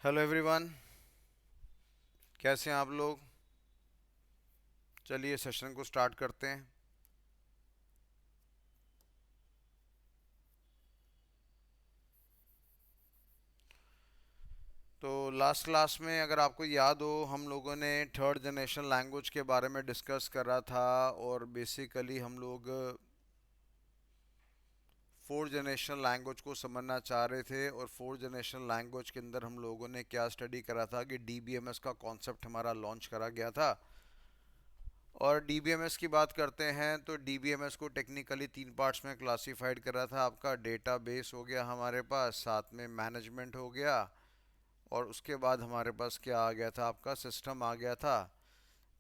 Hello everyone. कैसे हैं आप लोग? चलिए सेशन को स्टार्ट करते हैं। तो लास्ट क्लास में अगर आपको याद हो हम लोगों ने थर्ड जनरेशन लैंग्वेज के बारे में डिस्कस करा था। और बेसिकली हम लोग फोर्थ जनरेशन लैंग्वेज को समझना चाह रहे थे। और फोर्थ जनरेशन लैंग्वेज के अंदर हम लोगों ने क्या स्टडी करा था कि डीबीएमएस का कॉन्सेप्ट हमारा लॉन्च करा गया था। और डीबीएमएस की बात करते हैं तो डीबीएमएस को टेक्निकली तीन पार्ट्स में क्लासिफाइड करा था। आपका डेटाबेस हो गया हमारे पास, साथ में मैनेजमेंट हो गया, और उसके बाद हमारे पास क्या आ गया था, आपका सिस्टम आ गया था।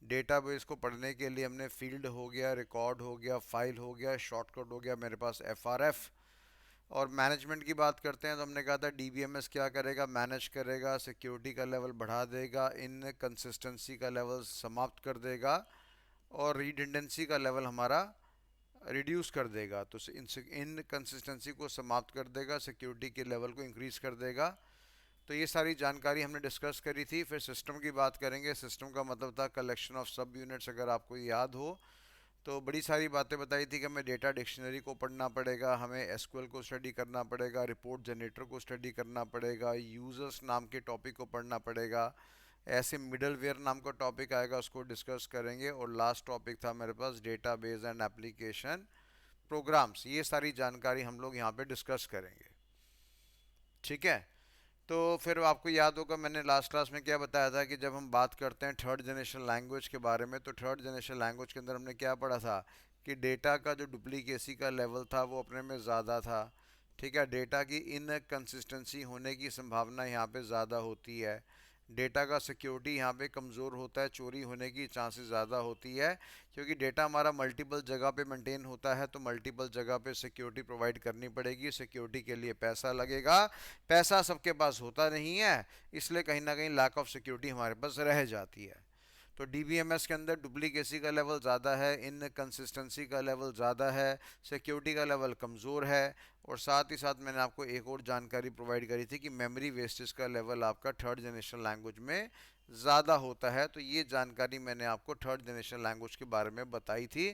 डेटाबेस को पढ़ने के लिए हमने फील्ड हो गया, रिकॉर्ड हो गया, फाइल हो गया, शॉर्टकट हो गया मेरे पास एफआरएफ। और मैनेजमेंट की बात करते हैं तो हमने कहा था डीबीएमएस क्या करेगा, मैनेज करेगा, सिक्योरिटी का लेवल बढ़ा देगा, इन कंसिस्टेंसी का लेवल समाप्त कर देगा, और रिडंडेंसी का लेवल हमारा रिड्यूस कर देगा। तो इन कंसिस्टेंसी को समाप्त कर देगा, सिक्योरिटी के लेवल को इंक्रीज कर देगा। तो ये सारी जानकारी हमने डिस्कस करी थी। फिर सिस्टम की बात करेंगे। सिस्टम का मतलब था कलेक्शन ऑफ सब यूनिट्स, अगर आपको याद हो। तो बड़ी सारी बातें बताई थी कि हमें डेटा डिक्शनरी को पढ़ना पड़ेगा, हमें एसक्यूएल को स्टडी करना पड़ेगा, रिपोर्ट जनरेटर को स्टडी करना पड़ेगा, यूजर्स नाम के टॉपिक को पढ़ना पड़ेगा, ऐसे मिडलवेयर नाम का टॉपिक आएगा उसको डिस्कस करेंगे, और लास्ट टॉपिक था मेरे पास डेटाबेस एंड एप्लीकेशन प्रोग्राम्स। ये सारी जानकारी हम लोग यहाँ पे डिस्कस करेंगे। ठीक है। तो फिर आपको याद होगा मैंने लास्ट क्लास में क्या बताया था कि जब हम बात करते हैं थर्ड जनरेशन लैंग्वेज के बारे में, तो थर्ड जनरेशन लैंग्वेज के अंदर हमने क्या पढ़ा था कि डेटा का जो डुप्लीकेसी का लेवल था वो अपने में ज़्यादा था। ठीक है, डेटा की इनकंसिस्टेंसी होने की संभावना यहाँ पे ज़्यादा होती है। डेटा का सिक्योरिटी यहाँ पे कमज़ोर होता है, चोरी होने की चांसेस ज़्यादा होती है, क्योंकि डेटा हमारा मल्टीपल जगह पे मेंटेन होता है। तो मल्टीपल जगह पे सिक्योरिटी प्रोवाइड करनी पड़ेगी, सिक्योरिटी के लिए पैसा लगेगा। पैसा सबके पास होता नहीं है, इसलिए कहीं ना कहीं लैक ऑफ सिक्योरिटी हमारे पास रह जाती है। तो डीबीएमएस के अंदर डुप्लीकेसी का लेवल ज़्यादा है, इनकंसिस्टेंसी का लेवल ज़्यादा है, सिक्योरिटी का लेवल कमज़ोर है। और साथ ही साथ मैंने आपको एक और जानकारी प्रोवाइड करी थी कि मेमोरी वेस्टेज का लेवल आपका थर्ड जनरेशन लैंग्वेज में ज़्यादा होता है। तो ये जानकारी मैंने आपको थर्ड जनरेशन लैंग्वेज के बारे में बताई थी।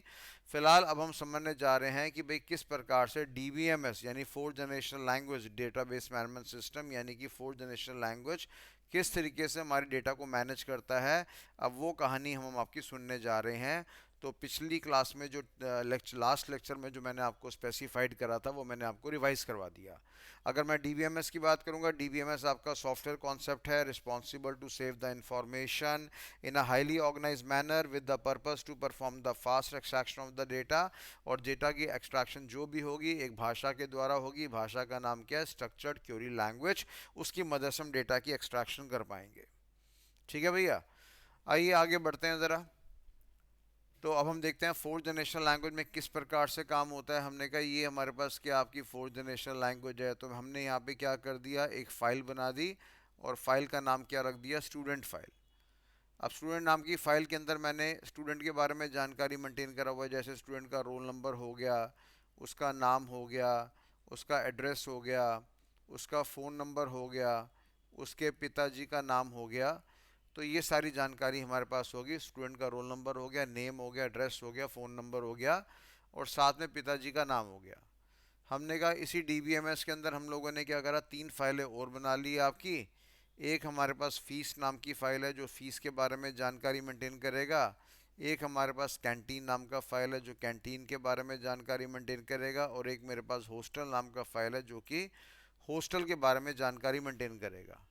फिलहाल अब हम समझने जा रहे हैं कि भाई किस प्रकार से डीबीएमएस यानी fourth generation language, database management system यानी कि फोर्थ जनरेशन लैंग्वेज किस तरीके से हमारे डेटा को मैनेज करता है। अब वो कहानी हम आपकी सुनने जा रहे हैं। तो पिछली क्लास में जो लास्ट लेक्चर में जो मैंने आपको स्पेसिफाइड करा था वो मैंने आपको रिवाइज करवा दिया। अगर मैं डीबीएमएस की बात करूंगा, डीबीएमएस आपका सॉफ्टवेयर कॉन्सेप्ट है responsible to save the information in a highly organize manner with the purpose to perform the fast extraction of the data. और डेटा की एक्सट्रैक्शन जो भी होगी एक भाषा के द्वारा होगी। भाषा का नाम क्या है? Structured query language. उसकी मदद से हम डेटा की एक्सट्रैक्शन कर पाएंगे। ठीक है भैया। आइए आगे बढ़ते हैं ज़रा। तो अब हम देखते हैं फोर्थ जनरेशन लैंग्वेज में किस प्रकार से काम होता है। हमने कहा ये हमारे पास क्या आपकी फोर्थ जनरेशन लैंग्वेज है, तो हमने यहाँ पे क्या कर दिया, एक फ़ाइल बना दी, और फाइल का नाम क्या रख दिया, स्टूडेंट फाइल। अब स्टूडेंट नाम की फ़ाइल के अंदर मैंने स्टूडेंट के बारे में जानकारी मेंटेन करा हुआ है, जैसे स्टूडेंट का रोल नंबर हो गया, उसका नाम हो गया, उसका एड्रेस हो गया, उसका फ़ोन नंबर हो गया, उसके पिताजी का नाम हो गया। तो ये सारी जानकारी हमारे पास होगी। स्टूडेंट का रोल नंबर हो गया, नेम हो गया, एड्रेस हो गया, फ़ोन नंबर हो गया, और साथ में पिताजी का नाम हो गया। हमने कहा इसी डीबीएमएस के अंदर हम लोगों ने क्या करा, तीन फाइलें और बना ली आपकी। एक हमारे पास फीस नाम की फ़ाइल है जो फीस के बारे में जानकारी मेंटेन करेगा। एक हमारे पास कैंटीन नाम का फ़ाइल है जो कैंटीन के बारे में जानकारी मेंटेन करेगा। और एक मेरे पास हॉस्टल नाम का फ़ाइल है जो कि हॉस्टल के बारे में जानकारी मेंटेन करेगा।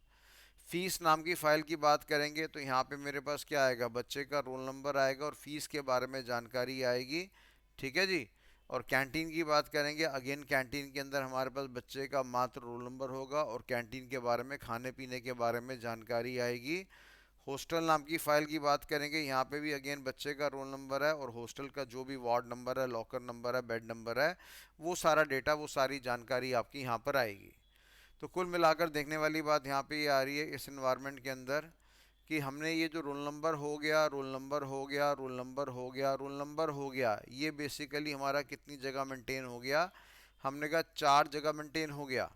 फीस नाम की फ़ाइल की बात करेंगे तो यहाँ पे मेरे पास क्या आएगा, बच्चे का रोल नंबर आएगा और फीस के बारे में जानकारी आएगी। ठीक है जी। और कैंटीन की बात करेंगे, अगेन कैंटीन के अंदर हमारे पास बच्चे का मात्र रोल नंबर होगा और कैंटीन के बारे में, खाने पीने के बारे में जानकारी आएगी। हॉस्टल नाम की फ़ाइल की बात करेंगे, यहाँ पे भी अगेन बच्चे का रोल नंबर है और हॉस्टल का जो भी वार्ड नंबर है, लॉकर नंबर है, बेड नंबर है, वो सारा डेटा, वो सारी जानकारी आपकी यहाँ पर आएगी। तो कुल मिलाकर देखने वाली बात यहाँ पे ये आ रही है इस इन्वायरमेंट के अंदर कि हमने ये जो रोल नंबर हो गया, रोल नंबर हो गया, रोल नंबर हो गया, रोल नंबर हो गया, ये बेसिकली हमारा कितनी जगह मेंटेन हो गया, हमने कहा चार जगह मेंटेन हो गया।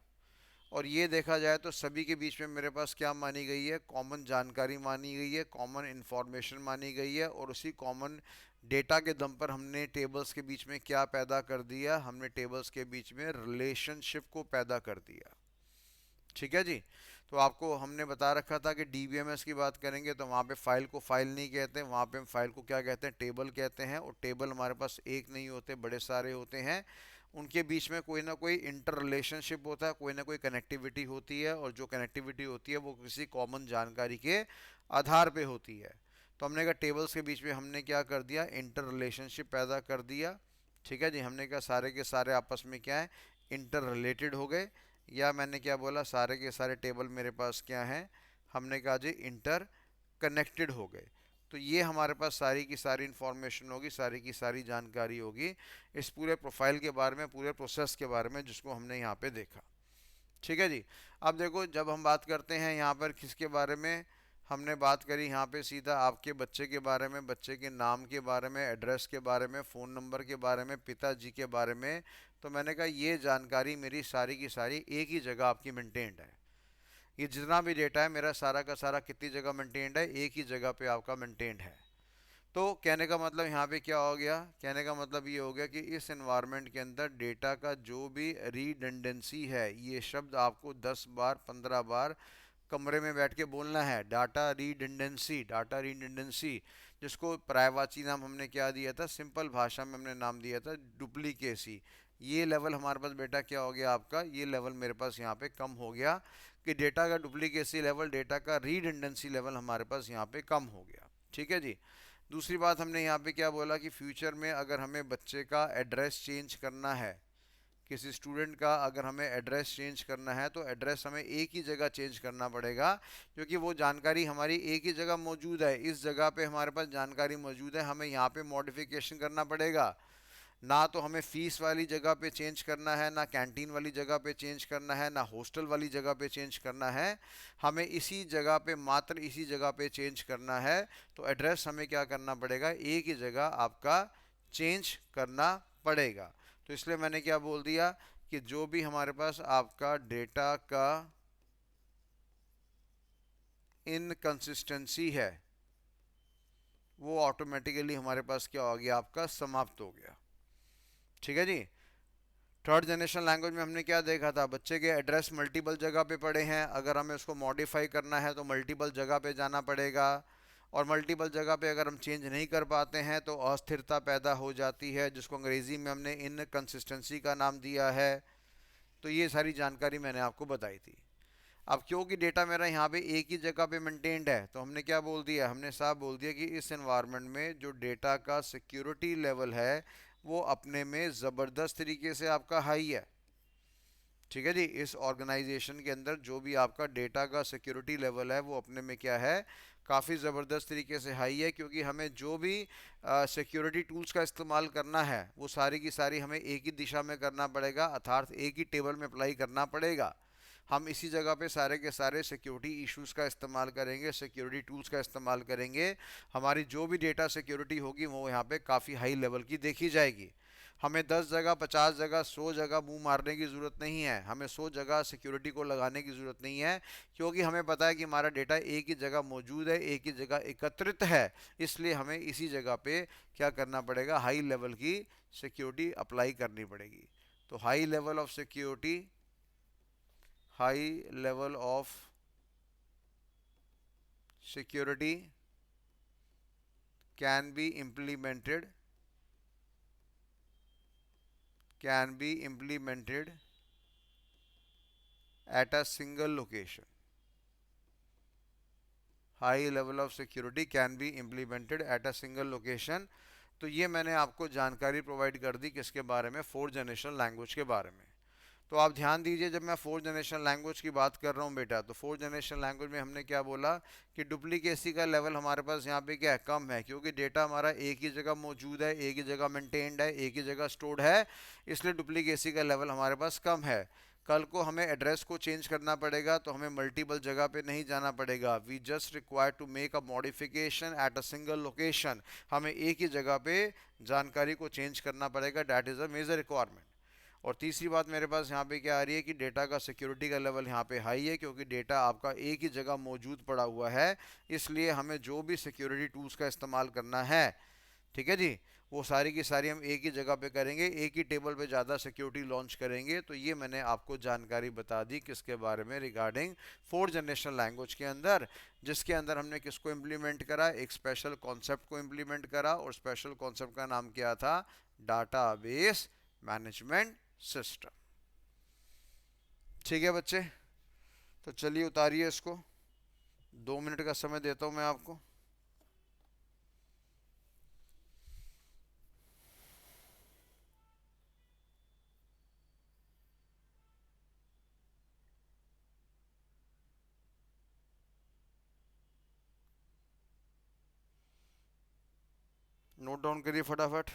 और ये देखा जाए तो सभी के बीच में मेरे पास क्या मानी गई है, कॉमन जानकारी मानी गई है, कॉमन इंफॉर्मेशन मानी गई है, और उसी कॉमन डेटा के दम पर हमने टेबल्स के बीच में क्या पैदा कर दिया, हमने टेबल्स के बीच में रिलेशनशिप को पैदा कर दिया। ठीक है जी। तो आपको हमने बता रखा था कि डीबीएमएस की बात करेंगे तो वहाँ पे फाइल को फाइल नहीं कहते, वहाँ पे हम फाइल को क्या कहते हैं, टेबल कहते हैं। और टेबल हमारे पास एक नहीं होते, बड़े सारे होते हैं। उनके बीच में कोई ना कोई इंटर रिलेशनशिप होता है, कोई ना कोई कनेक्टिविटी होती है, और जो कनेक्टिविटी होती है वो किसी कॉमन जानकारी के आधार पे होती है। तो हमने कहा टेबल्स के बीच में हमने क्या कर दिया, इंटर रिलेशनशिप पैदा कर दिया। ठीक है जी। हमने कहा सारे के सारे आपस में क्या है, इंटर रिलेटेड हो गए। या मैंने क्या बोला, सारे के सारे टेबल मेरे पास क्या हैं, हमने कहा जी इंटर कनेक्टेड हो गए। तो ये हमारे पास सारी की सारी इंफॉर्मेशन होगी, सारी की सारी जानकारी होगी इस पूरे प्रोफाइल के बारे में, पूरे प्रोसेस के बारे में, जिसको हमने यहाँ पे देखा। ठीक है जी। अब देखो, जब हम बात करते हैं यहाँ पर किसके बारे में, हमने बात करी यहाँ पे सीधा आपके बच्चे के बारे में, बच्चे के नाम के बारे में, एड्रेस के बारे में, फ़ोन नंबर के बारे में, पिताजी के बारे में। तो मैंने कहा ये जानकारी मेरी सारी की सारी एक ही जगह आपकी मेंटेन्ड है। ये जितना भी डेटा है मेरा सारा का सारा कितनी जगह मेंटेन्ड है, एक ही जगह पे आपका मेंटेन्ड है। तो कहने का मतलब यहाँ पे क्या हो गया, कहने का मतलब ये हो गया कि इस एनवायरनमेंट के अंदर डेटा का जो भी रीडंडेंसी है, ये शब्द आपको 10 बार 15 बार कमरे में बैठ के बोलना है। डाटा रीडंडेंसी, डाटा रीडंडेंसी, जिसको पर्यायवाची नाम हमने क्या दिया था, सिंपल भाषा में हमने नाम दिया था डुप्लीकेसी। ये लेवल हमारे पास बेटा क्या हो गया आपका, ये लेवल मेरे पास यहाँ पे कम हो गया कि डेटा का डुप्लीकेसी लेवल, डेटा का रीडंडेंसी लेवल हमारे पास यहाँ पे कम हो गया। ठीक है जी। दूसरी बात हमने यहाँ पे क्या बोला कि फ्यूचर में अगर हमें बच्चे का एड्रेस चेंज करना है, किसी स्टूडेंट का अगर हमें एड्रेस चेंज करना है, तो एड्रेस हमें एक ही जगह चेंज करना पड़ेगा, क्योंकि वो जानकारी हमारी एक ही जगह मौजूद है। इस जगह पे हमारे पास जानकारी मौजूद है, हमें यहाँ पे मॉडिफिकेशन करना पड़ेगा। ना तो हमें फीस वाली जगह पे चेंज करना है, ना कैंटीन वाली जगह पे चेंज करना है, ना हॉस्टल वाली जगह पे चेंज करना है। हमें इसी जगह पे, मात्र इसी जगह पे चेंज करना है। तो एड्रेस हमें क्या करना पड़ेगा, एक ही जगह आपका चेंज करना पड़ेगा। तो इसलिए मैंने क्या बोल दिया कि जो भी हमारे पास आपका डेटा का इनकंसिस्टेंसी है, वो ऑटोमेटिकली हमारे पास क्या हो गया, आपका समाप्त हो गया। ठीक है जी। थर्ड जनरेशन लैंग्वेज में हमने क्या देखा था, बच्चे के एड्रेस मल्टीपल जगह पे पड़े हैं, अगर हमें उसको मॉडिफाई करना है तो मल्टीपल जगह पे जाना पड़ेगा। और मल्टीपल जगह पे अगर हम चेंज नहीं कर पाते हैं तो अस्थिरता पैदा हो जाती है, जिसको अंग्रेज़ी में हमने इनकंसिस्टेंसी का नाम दिया है। तो ये सारी जानकारी मैंने आपको बताई थी। अब क्योंकि डेटा मेरा यहाँ पे एक ही जगह पे मेंटेन्ड है, तो हमने क्या बोल दिया, हमने साफ बोल दिया कि इस एनवायरनमेंट में जो डेटा का सिक्योरिटी लेवल है वो अपने में ज़बरदस्त तरीके से आपका हाई है। ठीक है जी। इस ऑर्गेनाइजेशन के अंदर जो भी आपका डेटा का सिक्योरिटी लेवल है वो अपने में क्या है, काफ़ी ज़बरदस्त तरीके से हाई है, क्योंकि हमें जो भी सिक्योरिटी टूल्स का इस्तेमाल करना है वो सारी की सारी हमें एक ही दिशा में करना पड़ेगा, अर्थात एक ही टेबल में अप्लाई करना पड़ेगा। हम इसी जगह पे सारे के सारे सिक्योरिटी इश्यूज का इस्तेमाल करेंगे, सिक्योरिटी टूल्स का इस्तेमाल करेंगे। हमारी जो भी डेटा सिक्योरिटी होगी वो यहाँ पे काफ़ी हाई लेवल की देखी जाएगी। हमें 10 जगह, 50 जगह, 100 जगह मुंह मारने की ज़रूरत नहीं है, हमें 100 जगह सिक्योरिटी को लगाने की ज़रूरत नहीं है, क्योंकि हमें पता है कि हमारा डेटा एक ही जगह मौजूद है, एक ही जगह एकत्रित है। इसलिए हमें इसी जगह पे क्या करना पड़ेगा, हाई लेवल की सिक्योरिटी अप्लाई करनी पड़ेगी। तो high level of security, high level of security can be implemented, can be implemented at a single location. High level of security can be implemented at a single location. तो ये मैंने आपको जानकारी provide कर दी किसके बारे में, फोर्थ जनरेशन लैंग्वेज के बारे में। तो आप ध्यान दीजिए, जब मैं फोर्थ जनरेशन लैंग्वेज की बात कर रहा हूँ बेटा, तो फोर्थ जनरेशन लैंग्वेज में हमने क्या बोला कि डुप्लीकेसी का लेवल हमारे पास यहाँ पे क्या है, कम है, क्योंकि डेटा हमारा एक ही जगह मौजूद है, एक ही जगह मेंटेन्ड है, एक ही जगह स्टोर्ड है। इसलिए डुप्लीकेसी का लेवल हमारे पास कम है। कल को हमें एड्रेस को चेंज करना पड़ेगा तो हमें मल्टीपल जगह पे नहीं जाना पड़ेगा, we just require to make a modification at a single location. हमें एक ही जगह पे जानकारी को चेंज करना पड़ेगा, that is a major requirement. और तीसरी बात मेरे पास यहाँ पे क्या आ रही है कि डेटा का सिक्योरिटी का लेवल यहाँ पे हाई है, क्योंकि डेटा आपका एक ही जगह मौजूद पड़ा हुआ है, इसलिए हमें जो भी सिक्योरिटी टूल्स का इस्तेमाल करना है, ठीक है जी, वो सारी की सारी हम एक ही जगह पे करेंगे, एक ही टेबल पे ज़्यादा सिक्योरिटी लॉन्च करेंगे। तो ये मैंने आपको जानकारी बता दी किसके बारे में, रिगार्डिंग फोर्थ जनरेशन लैंग्वेज के अंदर, जिसके अंदर हमने किसको इम्प्लीमेंट करा, एक स्पेशल कॉन्सेप्ट को इम्प्लीमेंट करा, और स्पेशल कॉन्सेप्ट का नाम क्या था, डाटाबेस मैनेजमेंट सिस्टम। ठीक है बच्चे, तो चलिए उतारिए इसको, 2 मिनट का समय देता हूँ मैं आपको। नोट डाउन करिए फटाफट।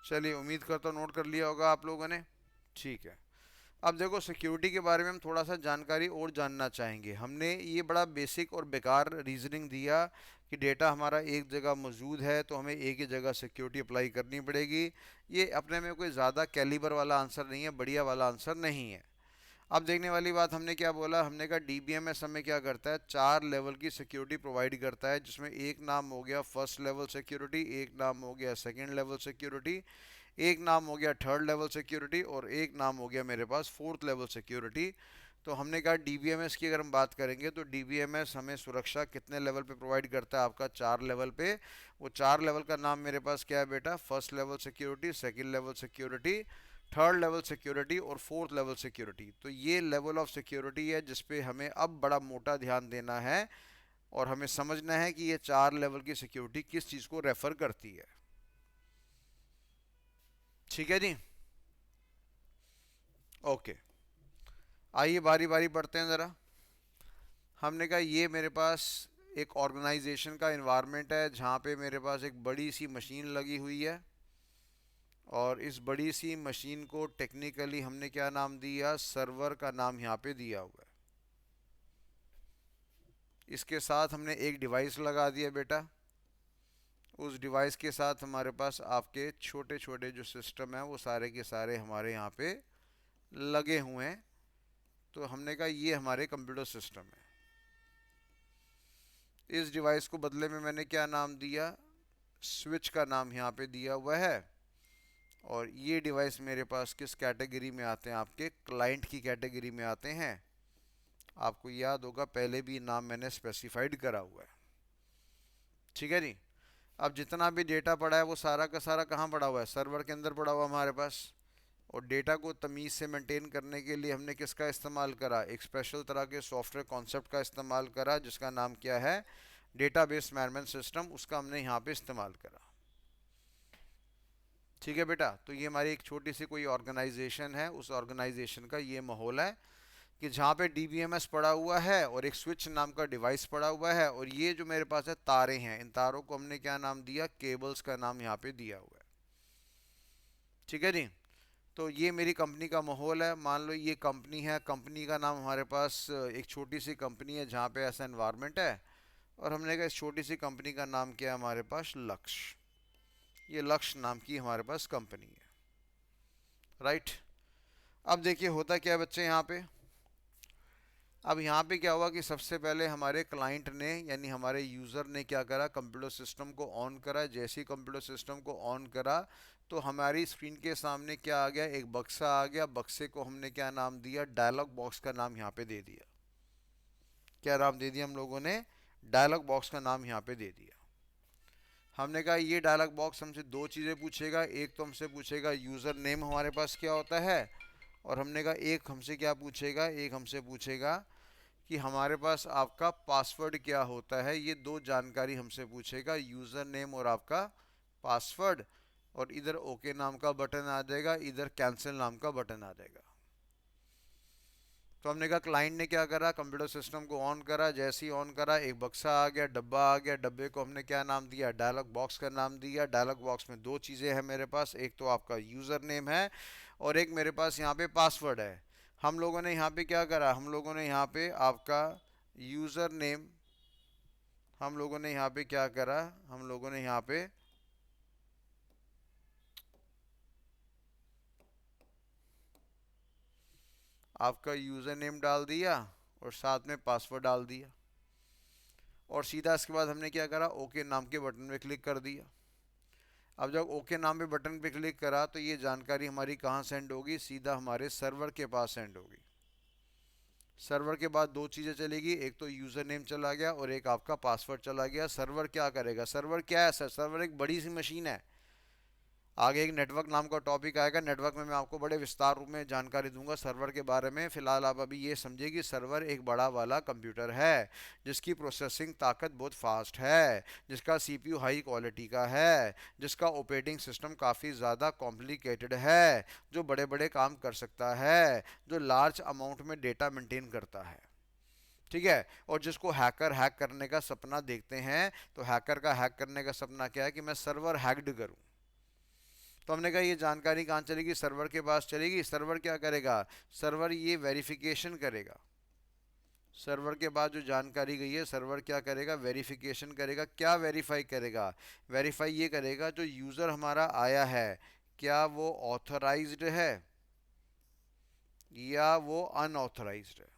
चलिए, उम्मीद करता हूँ नोट कर लिया होगा आप लोगों ने। ठीक है, अब देखो सिक्योरिटी के बारे में हम थोड़ा सा जानकारी और जानना चाहेंगे। हमने ये बड़ा बेसिक और बेकार रीजनिंग दिया कि डेटा हमारा एक जगह मौजूद है तो हमें एक ही जगह सिक्योरिटी अप्लाई करनी पड़ेगी। ये अपने में कोई ज़्यादा कैलिबर वाला आंसर नहीं है, बढ़िया वाला आंसर नहीं है। अब देखने वाली बात, हमने क्या बोला, हमने कहा डीबीएमएस हमें क्या करता है, 4 लेवल की सिक्योरिटी प्रोवाइड करता है, जिसमें एक नाम हो गया फर्स्ट लेवल सिक्योरिटी, एक नाम हो गया सेकंड लेवल सिक्योरिटी, एक नाम हो गया थर्ड लेवल सिक्योरिटी, और एक नाम हो गया मेरे पास फोर्थ लेवल सिक्योरिटी। तो हमने कहा डीबीएमएस की अगर हम बात करेंगे तो डीबीएमएस हमें सुरक्षा कितने लेवल पे प्रोवाइड करता है, आपका 4 लेवल पे। वो 4 लेवल का नाम मेरे पास क्या है बेटा, first level security, second level security, third level security और फोर्थ लेवल सिक्योरिटी। तो ये लेवल ऑफ सिक्योरिटी है जिसपे हमें अब बड़ा मोटा ध्यान देना है, और हमें समझना है कि ये 4 लेवल की सिक्योरिटी किस चीज़ को रेफर करती है। ठीक है जी, ओके। आइए बारी बारी पढ़ते हैं ज़रा। हमने कहा ये मेरे पास एक ऑर्गेनाइजेशन का इन्वायरमेंट है जहाँ पे मेरे पास एक बड़ी सी मशीन लगी हुई है, और इस बड़ी सी मशीन को टेक्निकली हमने क्या नाम दिया, सर्वर का नाम यहाँ पे दिया हुआ है। इसके साथ हमने एक डिवाइस लगा दिया बेटा, उस डिवाइस के साथ हमारे पास आपके छोटे छोटे जो सिस्टम हैं वो सारे के सारे हमारे यहाँ पे लगे हुए हैं। तो हमने कहा ये हमारे कंप्यूटर सिस्टम है। इस डिवाइस को बदले में मैंने क्या नाम दिया, स्विच का नाम यहाँ पे दिया हुआ है। और ये डिवाइस मेरे पास किस कैटेगरी में आते हैं, आपके क्लाइंट की कैटेगरी में आते हैं। आपको याद होगा पहले भी नाम मैंने स्पेसिफाइड करा हुआ है। ठीक है जी, अब जितना भी डेटा पड़ा है वो सारा का सारा कहाँ पड़ा हुआ है, सर्वर के अंदर पड़ा हुआ हमारे पास। और डेटा को तमीज़ से मेंटेन करने के लिए हमने किसका इस्तेमाल करा, एक स्पेशल तरह के सॉफ्टवेयर कॉन्सेप्ट का इस्तेमाल करा, जिसका नाम क्या है, डेटाबेस मैनेजमेंट सिस्टम। उसका हमने यहाँ पे इस्तेमाल करा। ठीक है बेटा, तो ये हमारी एक छोटी सी कोई ऑर्गेनाइजेशन है, उस ऑर्गेनाइजेशन का ये माहौल है कि जहाँ पे डीबीएमएस पड़ा हुआ है और एक स्विच नाम का डिवाइस पड़ा हुआ है, और ये जो मेरे पास है तारे हैं, इन तारों को हमने क्या नाम दिया, केबल्स का नाम यहाँ पे दिया हुआ है। ठीक है जी, तो ये मेरी कंपनी का माहौल है। मान लो ये कंपनी है, कंपनी का नाम हमारे पास एक छोटी सी कंपनी है जहाँ पे ऐसा एनवायरनमेंट है, और हमने कहा इस छोटी सी कंपनी का नाम क्या है हमारे पास, लक्ष्य। ये लक्ष्य नाम की हमारे पास कंपनी है, राइट। अब देखिए होता क्या है बच्चे यहाँ पे, अब यहाँ पे क्या हुआ कि सबसे पहले हमारे क्लाइंट ने यानी हमारे यूज़र ने क्या करा, कंप्यूटर सिस्टम को ऑन करा। जैसे ही कंप्यूटर सिस्टम को ऑन करा तो हमारी स्क्रीन के सामने क्या आ गया, एक बक्सा आ गया। बक्से को हमने क्या नाम दिया, डायलॉग बॉक्स का नाम यहाँ पे दे दिया। क्या नाम दे दिया हम लोगों ने, डायलॉग बॉक्स का नाम यहाँ पे दे दिया। हमने कहा ये डायलॉग बॉक्स हमसे दो चीज़ें पूछेगा, एक तो हमसे पूछेगा यूज़र नेम हमारे पास क्या होता है, और हमने कहा एक हमसे क्या पूछेगा, एक हमसे पूछेगा कि हमारे पास आपका पासवर्ड क्या होता है। ये दो जानकारी हमसे पूछेगा, यूज़र नेम और आपका पासवर्ड। और इधर ओके नाम का बटन आ जाएगा, इधर कैंसिल नाम का बटन आ जाएगा। तो हमने कहा क्लाइंट ने क्या करा, कंप्यूटर सिस्टम को ऑन करा, जैसे ही ऑन करा एक बक्सा आ गया, डब्बा आ गया, डब्बे को हमने क्या नाम दिया, डायलॉग बॉक्स का नाम दिया। डायलॉग बॉक्स में दो चीज़ें हैं मेरे पास, एक तो आपका यूज़र नेम है और एक मेरे पास यहाँ पे पासवर्ड है। हम लोगों ने यहाँ पे क्या करा, हम लोगों ने यहाँ पे आपका यूज़र नेम, हम लोगों ने यहाँ पे क्या करा, हम लोगों ने यहाँ पे आपका यूज़र नेम डाल दिया और साथ में पासवर्ड डाल दिया और सीधा इसके बाद हमने क्या करा, ओके नाम के बटन पे क्लिक कर दिया। अब जब ओके नाम पे बटन पे क्लिक करा तो ये जानकारी हमारी कहाँ सेंड होगी, सीधा हमारे सर्वर के पास सेंड होगी। सर्वर के बाद दो चीज़ें चलेगी, एक तो यूज़र नेम चला गया और एक आपका पासवर्ड चला गया। सर्वर क्या करेगा, सर्वर क्या है सर, सर्वर एक बड़ी सी मशीन है। आगे एक नेटवर्क नाम का टॉपिक आएगा, नेटवर्क में मैं आपको बड़े विस्तार रूप में जानकारी दूंगा सर्वर के बारे में। फिलहाल आप अभी ये समझिए कि सर्वर एक बड़ा वाला कंप्यूटर है जिसकी प्रोसेसिंग ताकत बहुत फास्ट है, जिसका सीपीयू हाई क्वालिटी का है, जिसका ऑपरेटिंग सिस्टम काफ़ी ज़्यादा कॉम्प्लिकेटेड है, जो बड़े बड़े काम कर सकता है, जो लार्ज अमाउंट में डेटा मेंटेन करता है। ठीक है, और जिसको हैकर हैक करने का सपना देखते हैं, तो हैकर का हैक करने का सपना क्या है कि मैं सर्वर हैक्ड करूं। तो हमने कहा ये जानकारी कहाँ चलेगी, सर्वर के पास चलेगी। सर्वर क्या करेगा, सर्वर ये वेरिफिकेशन करेगा। सर्वर के बाद जो जानकारी गई है, सर्वर क्या करेगा, वेरिफिकेशन करेगा। क्या वेरीफाई करेगा, वेरीफाई ये करेगा जो यूज़र हमारा आया है क्या वो ऑथराइज्ड है या वो अनऑथराइज्ड है।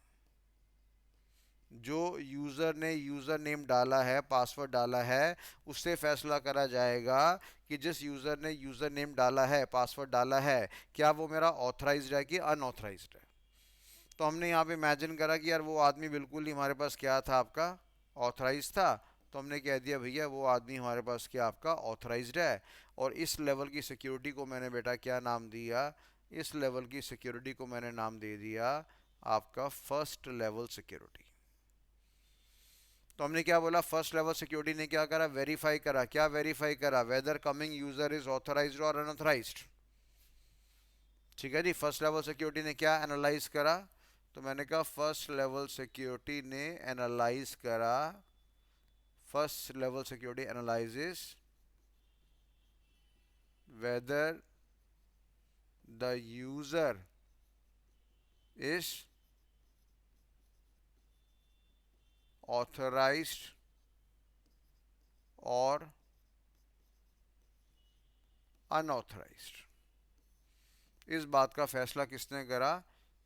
जो यूज़र ने यूज़र नेम डाला है, पासवर्ड डाला है, उससे फैसला करा जाएगा कि जिस यूज़र ने यूज़र नेम डाला है, पासवर्ड डाला है, क्या वो मेरा ऑथराइज्ड है कि अनऑथराइज्ड है। तो हमने यहाँ पे इमेजिन करा कि यार वो आदमी बिल्कुल ही हमारे पास क्या था, आपका ऑथराइज था। तो हमने कह दिया भैया वो आदमी हमारे पास क्या आपका ऑथराइज्ड है। और इस लेवल की सिक्योरिटी को मैंने बेटा क्या नाम दिया, इस लेवल की सिक्योरिटी को मैंने नाम दे दिया आपका फर्स्ट लेवल सिक्योरिटी। तो हमने क्या बोला, फर्स्ट लेवल सिक्योरिटी ने क्या करा, वेरीफाई करा। क्या वेरीफाई करा, whether coming user is authorized और अनऑथराइज्ड। ठीक है जी, फर्स्ट लेवल सिक्योरिटी ने क्या एनालाइज करा, तो मैंने कहा फर्स्ट लेवल सिक्योरिटी ने एनालाइज करा, first level security analyses whether the user is authorized और अनऑथराइज्ड। इस बात का फैसला किसने करा,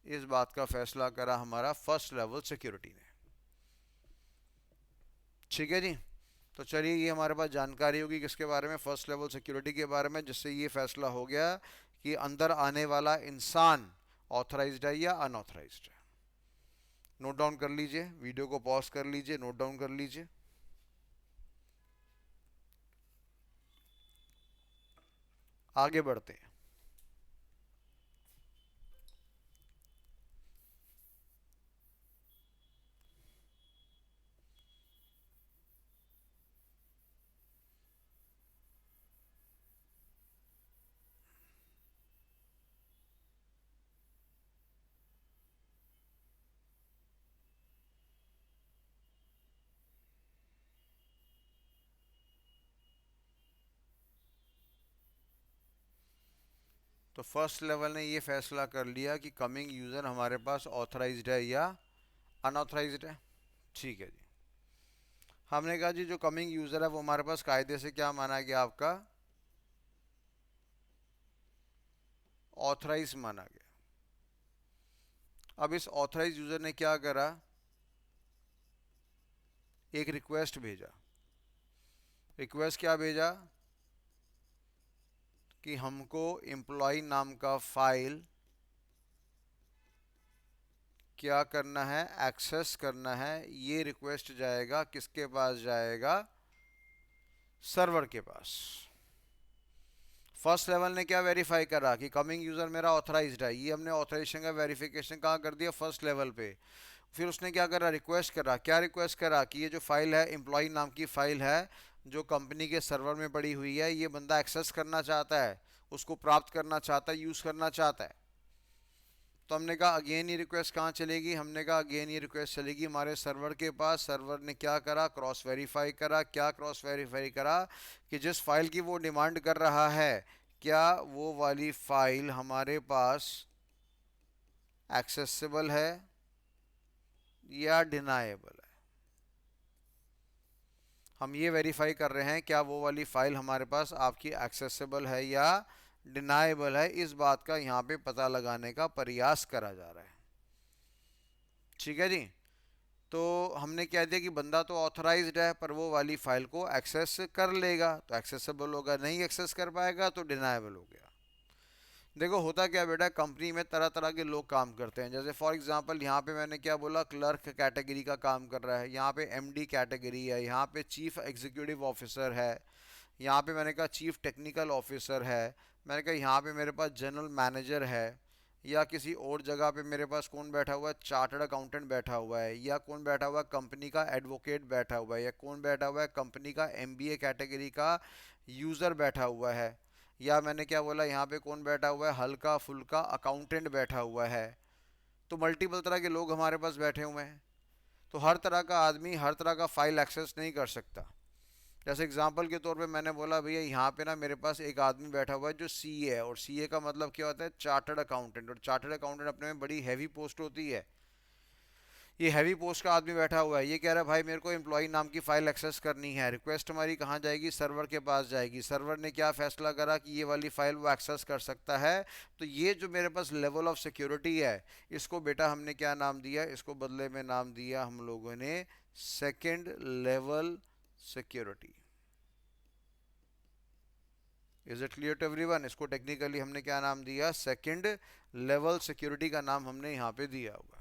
इस बात का फैसला करा हमारा फर्स्ट लेवल सिक्योरिटी ने। ठीक है जी, तो चलिए ये हमारे पास जानकारी होगी किसके बारे में, फर्स्ट लेवल सिक्योरिटी के बारे में, जिससे ये फैसला हो गया कि अंदर आने वाला इंसान ऑथराइज्ड है या अनऑथराइज्ड है। नोट डाउन कर लीजिए, वीडियो को पॉज कर लीजिए, नोट डाउन कर लीजिए। आगे बढ़ते हैं। तो फर्स्ट लेवल ने ये फैसला कर लिया कि कमिंग यूज़र हमारे पास ऑथराइज्ड है या अनऑथराइज्ड है। ठीक है जी, हमने कहा जी जो कमिंग यूज़र है वो हमारे पास कायदे से क्या माना गया, आपका ऑथराइज माना गया। अब इस ऑथराइज यूज़र ने क्या करा, एक रिक्वेस्ट भेजा। रिक्वेस्ट क्या भेजा कि हमको एम्प्लॉय नाम का फाइल क्या करना है, एक्सेस करना है। ये रिक्वेस्ट जाएगा किसके पास, जाएगा सर्वर के पास। फर्स्ट लेवल ने क्या वेरीफाई करा कि कमिंग यूजर मेरा ऑथराइज्ड है, ये हमने ऑथराइजेशन का वेरिफिकेशन कहाँ कर दिया, फर्स्ट लेवल पे। फिर उसने क्या करा, रिक्वेस्ट करा। क्या रिक्वेस्ट करा कि ये जो फाइल है, एम्प्लॉय नाम की फाइल है जो कंपनी के सर्वर में पड़ी हुई है, ये बंदा एक्सेस करना चाहता है, उसको प्राप्त करना चाहता है, यूज करना चाहता है। तो हमने कहा अगेन ये रिक्वेस्ट कहाँ चलेगी, हमने कहा अगेन ये रिक्वेस्ट चलेगी हमारे सर्वर के पास। सर्वर ने क्या करा, क्रॉस वेरीफाई करा। क्या क्रॉस वेरीफाई करा कि जिस फाइल की वो डिमांड कर रहा है, क्या वो वाली फाइल हमारे पास एक्सेसिबल है या डिनाएबल है। हम ये वेरीफाई कर रहे हैं क्या वो वाली फाइल हमारे पास आपकी एक्सेसिबल है या डिनाएबल है। इस बात का यहाँ पे पता लगाने का प्रयास करा जा रहा है। ठीक है जी। तो हमने कह दिया कि बंदा तो ऑथराइज्ड है पर वो वाली फाइल को एक्सेस कर लेगा तो एक्सेसिबल होगा, नहीं एक्सेस कर पाएगा तो डिनाएबल हो गया। देखो होता क्या बेटा, कंपनी में तरह तरह के लोग काम करते हैं। जैसे फॉर एग्जांपल यहाँ पे मैंने क्या बोला, क्लर्क कैटेगरी का काम कर रहा है, यहाँ पे एमडी कैटेगरी है, यहाँ पे चीफ एग्जीक्यूटिव ऑफिसर है, यहाँ पे मैंने कहा चीफ टेक्निकल ऑफिसर है, मैंने कहा यहाँ पे मेरे पास जनरल मैनेजर है, या किसी और जगह पे मेरे पास कौन बैठा हुआ है, चार्टर्ड अकाउंटेंट बैठा हुआ है, या कौन बैठा हुआ है कंपनी का एडवोकेट बैठा हुआ है, या कौन बैठा हुआ है कंपनी का एमबीए कैटेगरी का यूज़र बैठा हुआ है, या मैंने क्या बोला यहाँ पे कौन बैठा हुआ है, हल्का फुल्का अकाउंटेंट बैठा हुआ है। तो मल्टीपल तरह के लोग हमारे पास बैठे हुए हैं। तो हर तरह का आदमी हर तरह का फाइल एक्सेस नहीं कर सकता। जैसे एग्जांपल के तौर पे मैंने बोला भैया यहाँ पे ना मेरे पास एक आदमी बैठा हुआ है जो सीए है, और सीए का मतलब क्या होता है, चार्टर्ड अकाउंटेंट। और चार्टर्ड अकाउंटेंट अपने में बड़ी हैवी पोस्ट होती है। ये हैवी पोस्ट का आदमी बैठा हुआ है, ये कह रहा है भाई मेरे को एम्प्लॉय नाम की फाइल एक्सेस करनी है। रिक्वेस्ट हमारी कहाँ जाएगी, सर्वर के पास जाएगी। सर्वर ने क्या फैसला करा कि ये वाली फाइल वो एक्सेस कर सकता है। तो ये जो मेरे पास लेवल ऑफ सिक्योरिटी है, इसको बेटा हमने क्या नाम दिया, इसको बदले में नाम दिया हम लोगों ने second level security. Is it clear to everyone? इसको टेक्निकली हमने क्या नाम दिया, सेकेंड लेवल सिक्योरिटी का नाम हमने यहाँ पे दिया हुआ।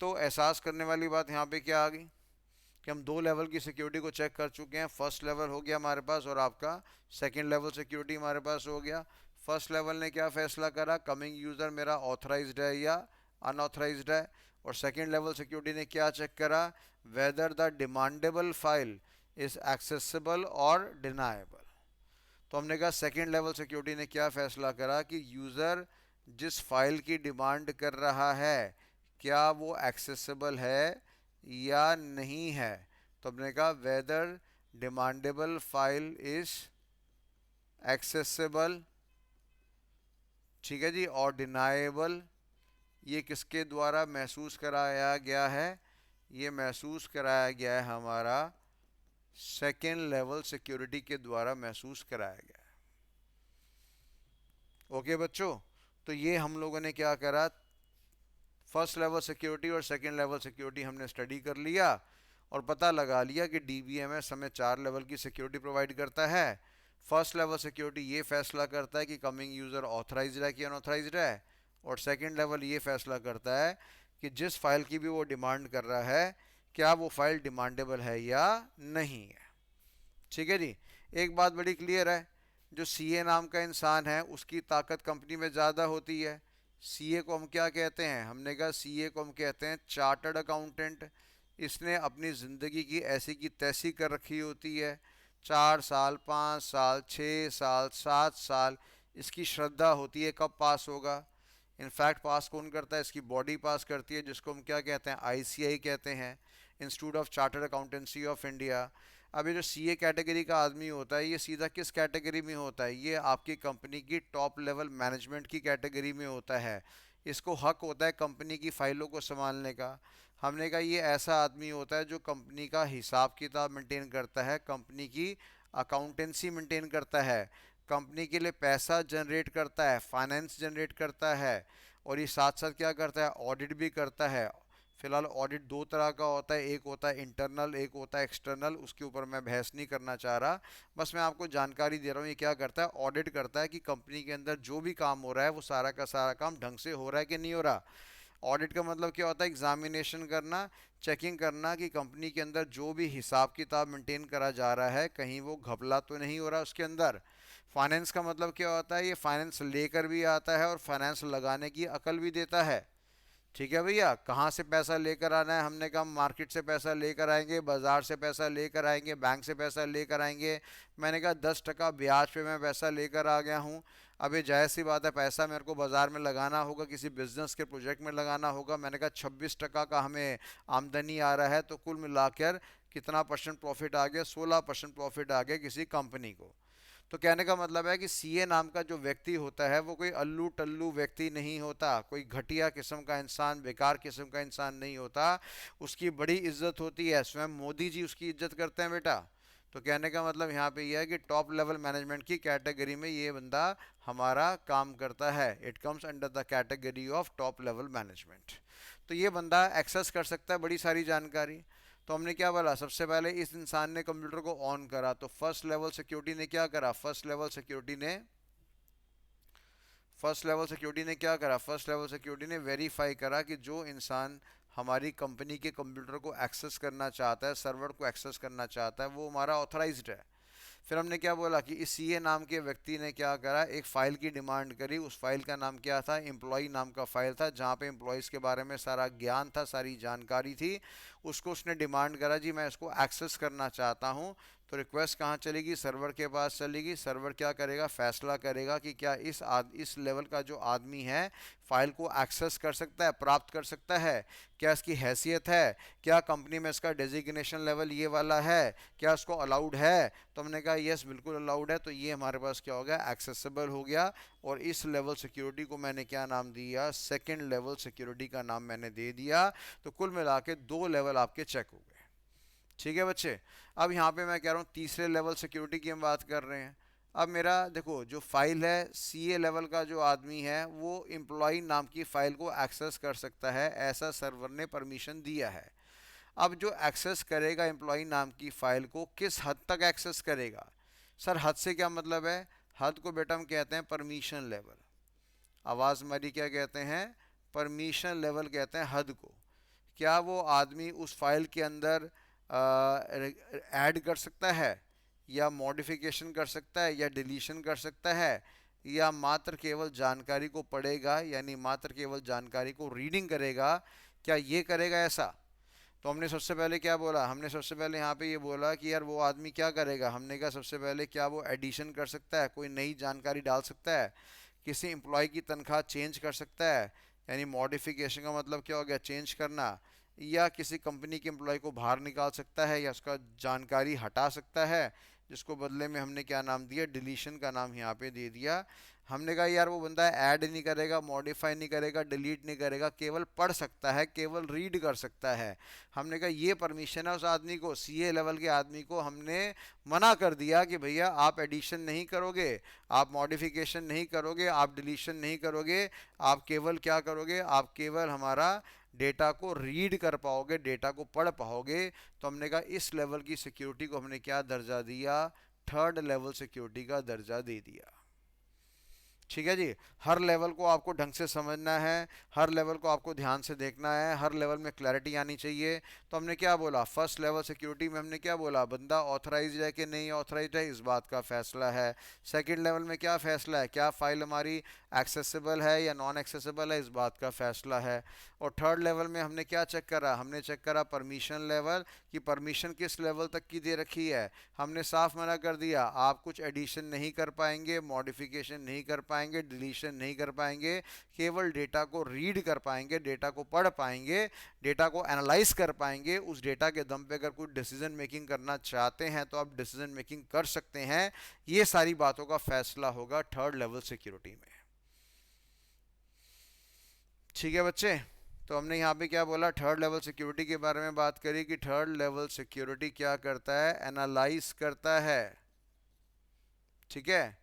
तो एहसास करने वाली बात यहाँ पे क्या आ गई कि हम दो लेवल की सिक्योरिटी को चेक कर चुके हैं। फर्स्ट लेवल हो गया हमारे पास और आपका सेकंड लेवल सिक्योरिटी हमारे पास हो गया। फर्स्ट लेवल ने क्या फैसला करा, कमिंग यूज़र मेरा ऑथराइज्ड है या अनऑथराइज्ड है। और सेकंड लेवल सिक्योरिटी ने क्या चेक करा, weather the demandable file is accessible और डिनाएबल। तो हमने कहा सेकंड लेवल सिक्योरिटी ने क्या फैसला करा कि यूज़र जिस फाइल की डिमांड कर रहा है क्या वो एक्सेसिबल है या नहीं है। तो हमने कहा whether demandable file is accessible, ठीक है जी, और डिनाएबल, ये किसके द्वारा महसूस कराया गया है, ये महसूस कराया गया है हमारा सेकेंड लेवल सिक्योरिटी के द्वारा महसूस कराया गया है। ओके बच्चों, तो ये हम लोगों ने क्या करा, फर्स्ट लेवल सिक्योरिटी और सेकेंड लेवल सिक्योरिटी हमने स्टडी कर लिया और पता लगा लिया कि डीबीएमएस हमें 4 लेवल की सिक्योरिटी प्रोवाइड करता है। फर्स्ट लेवल सिक्योरिटी ये फैसला करता है कि कमिंग यूज़र ऑथराइज्ड है कि अनऑथराइज्ड है, और सेकेंड लेवल ये फैसला करता है कि जिस फाइल की भी वो डिमांड कर रहा है क्या वो फाइल डिमांडेबल है या नहीं है। ठीक है जी। एक बात बड़ी क्लियर है, जो सीए नाम का इंसान है उसकी ताकत कंपनी में ज़्यादा होती है। सीए को हम क्या कहते हैं, हमने कहा सीए को हम कहते हैं चार्टर्ड अकाउंटेंट। इसने अपनी ज़िंदगी की ऐसी की तैसी कर रखी होती है, 4 साल 5 साल 6 साल 7 साल इसकी श्रद्धा होती है कब पास होगा। इनफैक्ट पास कौन करता है, इसकी बॉडी पास करती है, जिसको हम क्या कहते हैं, आईसीआई कहते हैं, institute of chartered accountancy of India. अब ये जो सीए कैटेगरी का आदमी होता है ये सीधा किस कैटेगरी में होता है, ये आपकी कंपनी की टॉप लेवल मैनेजमेंट की कैटेगरी में होता है। इसको हक होता है कंपनी की फाइलों को संभालने का। हमने कहा ये ऐसा आदमी होता है जो कंपनी का हिसाब किताब मेंटेन करता है, कंपनी की अकाउंटेंसी मेंटेन करता है, कंपनी के लिए पैसा जनरेट करता है, फाइनेंस जनरेट करता है, और ये साथ साथ क्या करता है, ऑडिट भी करता है। फिलहाल ऑडिट दो तरह का होता है, एक होता है इंटरनल, एक होता है एक्सटर्नल। उसके ऊपर मैं बहस नहीं करना चाह रहा, बस मैं आपको जानकारी दे रहा हूँ। ये क्या करता है, ऑडिट करता है कि कंपनी के अंदर जो भी काम हो रहा है वो सारा का सारा काम ढंग से हो रहा है कि नहीं हो रहा। ऑडिट का मतलब क्या होता है, एग्जामिनेशन करना, चेकिंग करना कि कंपनी के अंदर जो भी हिसाब किताब मेंटेन करा जा रहा है कहीं वो घपला तो नहीं हो रहा उसके अंदर। फाइनेंस का मतलब क्या होता है, ये फाइनेंस लेकर भी आता है और फाइनेंस लगाने की अकल भी देता है। ठीक है भैया, कहाँ से पैसा लेकर आना है? हमने कहा मार्केट से पैसा लेकर आएंगे, बाजार से पैसा लेकर आएंगे, बैंक से पैसा लेकर आएंगे। मैंने कहा 10% ब्याज पे मैं पैसा लेकर आ गया हूँ। अब ये जायज़ सी बात है, पैसा मेरे को बाजार में लगाना होगा, किसी बिजनेस के प्रोजेक्ट में लगाना होगा। मैंने कहा 26% का हमें आमदनी आ रहा है, तो कुल मिलाकर कितना परसेंट प्रॉफिट आ गया? 16% प्रॉफिट आ गया किसी कंपनी को। तो कहने का मतलब है कि सीए नाम का जो व्यक्ति होता है वो कोई अल्लू टल्लू व्यक्ति नहीं होता, कोई घटिया किस्म का इंसान, बेकार किस्म का इंसान नहीं होता। उसकी बड़ी इज्जत होती है, स्वयं मोदी जी उसकी इज्जत करते हैं बेटा। तो कहने का मतलब यहाँ पे यह है कि टॉप लेवल मैनेजमेंट की कैटेगरी में ये बंदा हमारा काम करता है। It comes under the category of top level management. तो ये बंदा एक्सेस कर सकता है बड़ी सारी जानकारी। तो हमने क्या बोला, सबसे पहले इस इंसान ने कंप्यूटर को ऑन करा, तो फर्स्ट लेवल सिक्योरिटी ने क्या करा? फर्स्ट लेवल सिक्योरिटी ने वेरीफाई करा कि जो इंसान हमारी कंपनी के कंप्यूटर को एक्सेस करना चाहता है, सर्वर को एक्सेस करना चाहता है, वो हमारा ऑथराइज्ड है। फिर हमने क्या बोला कि इस सीए नाम के व्यक्ति ने क्या करा, एक फ़ाइल की डिमांड करी। उस फाइल का नाम क्या था? एम्प्लॉय नाम का फ़ाइल था, जहाँ पे एम्प्लॉयज़ के बारे में सारा ज्ञान था, सारी जानकारी थी। उसको उसने डिमांड करा, जी मैं इसको एक्सेस करना चाहता हूँ। तो रिक्वेस्ट कहाँ चलेगी? सर्वर के पास चलेगी। सर्वर क्या करेगा? फैसला करेगा कि क्या इस लेवल का जो आदमी है फाइल को एक्सेस कर सकता है, प्राप्त कर सकता है, क्या इसकी हैसियत है, क्या कंपनी में इसका डेजिग्नेशन लेवल ये वाला है, क्या इसको अलाउड है? तो हमने कहा यस बिल्कुल अलाउड है। तो ये हमारे पास क्या हो गया? एक्सेसिबल हो गया। और इस लेवल सिक्योरिटी को मैंने क्या नाम दिया? सेकंड लेवल सिक्योरिटी का नाम मैंने दे दिया। तो कुल मिला के 2 लेवल आपके चेक हो गए। ठीक है बच्चे। अब यहाँ पे मैं कह रहा हूँ तीसरे लेवल सिक्योरिटी की हम बात कर रहे हैं। अब मेरा देखो, जो फाइल है, सीए लेवल का जो आदमी है वो एम्प्लॉय नाम की फाइल को एक्सेस कर सकता है, ऐसा सर्वर ने परमिशन दिया है। अब जो एक्सेस करेगा एम्प्लॉय नाम की फाइल को, किस हद तक एक्सेस करेगा? सर हद से क्या मतलब है? हद को बेटा हम कहते हैं परमिशन लेवल। आवाज़ हमारी क्या कहते हैं? परमिशन लेवल कहते हैं हद को। क्या वो आदमी उस फाइल के अंदर ऐड कर सकता है, या मॉडिफिकेशन कर सकता है, या डिलीशन कर सकता है, या मात्र केवल जानकारी को पढ़ेगा, यानी मात्र केवल जानकारी को रीडिंग करेगा? क्या ये करेगा ऐसा? तो हमने सबसे पहले क्या बोला? हमने सबसे पहले यहाँ पे ये बोला कि यार वो आदमी क्या करेगा। हमने कहा सबसे पहले क्या वो एडिशन कर सकता है, कोई नई जानकारी डाल सकता है, किसी एम्प्लॉय की तनख्वाह चेंज कर सकता है, यानी मॉडिफिकेशन का मतलब क्या हो गया? चेंज करना। या किसी कंपनी के एम्प्लॉय को बाहर निकाल सकता है, या उसका जानकारी हटा सकता है, जिसको बदले में हमने क्या नाम दिया? डिलीशन का नाम यहाँ पे दे दिया। हमने कहा यार वो बंदा ऐड नहीं करेगा, मॉडिफाई नहीं करेगा, डिलीट नहीं करेगा, केवल पढ़ सकता है, केवल रीड कर सकता है। हमने कहा ये परमिशन है उस आदमी को, सीए लेवल के आदमी को हमने मना कर दिया कि भैया आप एडिशन नहीं करोगे, आप मॉडिफिकेशन नहीं करोगे, आप डिलीशन नहीं करोगे, आप केवल क्या करोगे? आप केवल हमारा डेटा को रीड कर पाओगे, डेटा को पढ़ पाओगे। तो हमने कहा इस लेवल की सिक्योरिटी को हमने क्या दर्जा दिया? थर्ड लेवल सिक्योरिटी का दर्जा दे दिया। ठीक है जी। हर लेवल को आपको ढंग से समझना है, हर लेवल को आपको ध्यान से देखना है, हर लेवल में क्लैरिटी आनी चाहिए। तो हमने क्या बोला? फर्स्ट लेवल सिक्योरिटी में हमने क्या बोला? बंदा ऑथराइज है कि नहीं ऑथराइज है, इस बात का फैसला है। सेकंड लेवल में क्या फैसला है? क्या फाइल हमारी एक्सेसिबल है या नॉन एक्सेसिबल है, इस बात का फैसला है। और थर्ड लेवल में हमने क्या चेक करा? हमने चेक करा परमिशन लेवल, कि परमिशन किस लेवल तक की दे रखी है। हमने साफ मना कर दिया, आप कुछ एडिशन नहीं कर पाएंगे, मॉडिफिकेशन नहीं कर पाएंगे, डिलीशन नहीं कर पाएंगे, केवल डेटा को रीड कर पाएंगे, डेटा को पढ़ पाएंगे, डेटा को एनालाइज कर पाएंगे। उस डेटा के दम पे अगर कुछ डिसीजन मेकिंग करना चाहते हैं तो आप डिसीजन मेकिंग कर सकते हैं। ये सारी बातों का फैसला होगा थर्ड लेवल सिक्योरिटी में। ठीक है बच्चे। तो हमने यहाँ पे क्या बोला? थर्ड लेवल सिक्योरिटी के बारे में बात करी कि थर्ड लेवल सिक्योरिटी क्या करता है? एनालाइज करता है। ठीक है।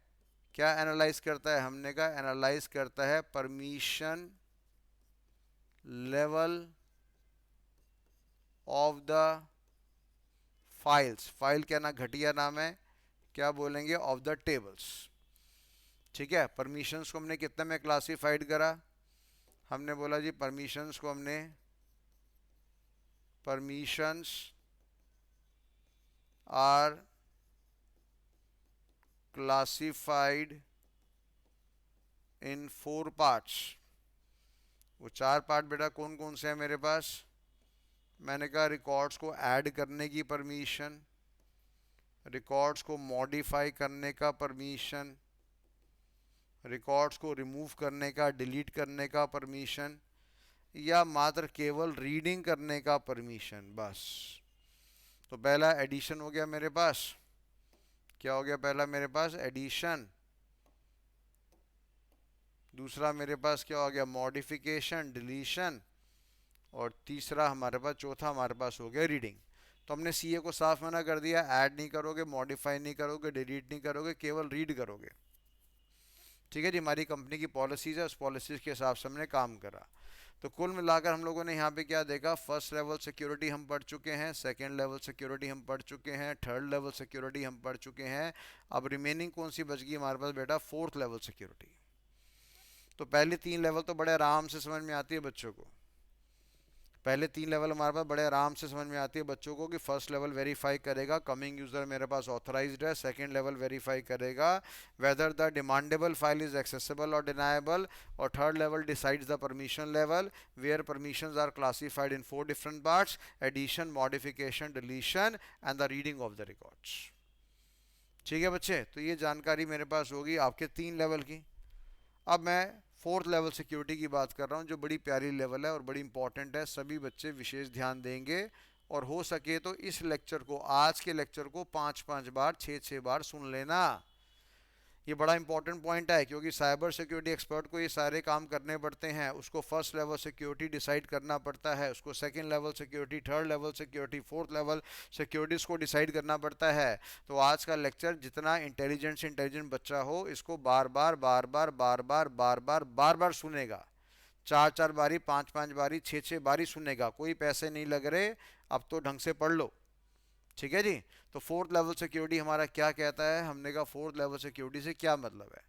क्या एनालाइज करता है? हमने कहा एनालाइज करता है permission level of the files. File क्या ना घटिया नाम है, क्या बोलेंगे? Of the tables. ठीक है। परमिशंस को हमने कितने में क्लासिफाइड करा? हमने बोला जी परमिशंस को हमने, permissions are classified in 4 parts. वो 4 पार्ट बेटा कौन कौन से हैं मेरे पास? मैंने कहा रिकॉर्ड्स को ऐड करने की परमिशन, रिकॉर्ड्स को मॉडिफाई करने का परमिशन, रिकॉर्ड्स को रिमूव करने का, डिलीट करने का परमिशन, या मात्र केवल रीडिंग करने का परमिशन, बस। तो पहला एडिशन हो गया मेरे पास। क्या हो गया पहला मेरे पास? एडिशन। दूसरा मेरे पास क्या हो गया? Modification, deletion. और तीसरा हमारे पास, चौथा हमारे पास हो गया रीडिंग। तो हमने सीए को साफ मना कर दिया, ऐड नहीं करोगे, मॉडिफाई नहीं करोगे, डिलीट नहीं करोगे, केवल रीड करोगे। ठीक है जी, हमारी कंपनी की पॉलिसीज है, उस पॉलिसीज के हिसाब से हमने काम करा। तो कुल मिलाकर हम लोगों ने यहाँ पे क्या देखा? फर्स्ट लेवल सिक्योरिटी हम पढ़ चुके हैं, सेकंड लेवल सिक्योरिटी हम पढ़ चुके हैं, थर्ड लेवल सिक्योरिटी हम पढ़ चुके हैं। अब रिमेनिंग कौन सी बच गई हमारे पास बेटा? Fourth level security. तो पहले 3 लेवल तो बड़े आराम से समझ में आती है बच्चों को। पहले 3 लेवल हमारे पास बड़े आराम से समझ में आती है बच्चों को कि फर्स्ट लेवल वेरीफाई करेगा कमिंग यूज़र मेरे पास ऑथराइज्ड है, सेकंड लेवल वेरीफाई करेगा whether the demandable file is accessible और डिनाएबल, और third level decides the permission level where permissions are classified in 4 different parts: addition, modification, deletion and the reading of the records. ठीक है बच्चे, तो ये जानकारी मेरे पास होगी आपके 3 लेवल की। अब मैं फोर्थ लेवल सिक्योरिटी की बात कर रहा हूँ, जो बड़ी प्यारी लेवल है और बड़ी इंपॉर्टेंट है, सभी बच्चे विशेष ध्यान देंगे। और हो सके तो इस लेक्चर को, आज के लेक्चर को 5-5 बार, 6-6 बार सुन लेना। ये बड़ा इंपॉर्टेंट पॉइंट है, क्योंकि साइबर सिक्योरिटी एक्सपर्ट को ये सारे काम करने पड़ते हैं। उसको फर्स्ट लेवल सिक्योरिटी डिसाइड करना पड़ता है, उसको second level security, third level security, fourth level securities को डिसाइड करना पड़ता है। तो आज का लेक्चर जितना इंटेलिजेंट से इंटेलिजेंट बच्चा हो, इसको बार बार बार बार बार बार बार बार बार बार सुनेगा। 4-4 बारी, 5-5 बारी, 6-6 बारी सुनेगा। कोई पैसे नहीं लग रहे, अब तो ढंग से पढ़ लो। ठीक है जी। तो फोर्थ लेवल सिक्योरिटी हमारा क्या कहता है? हमने कहा फोर्थ लेवल सिक्योरिटी से क्या मतलब है।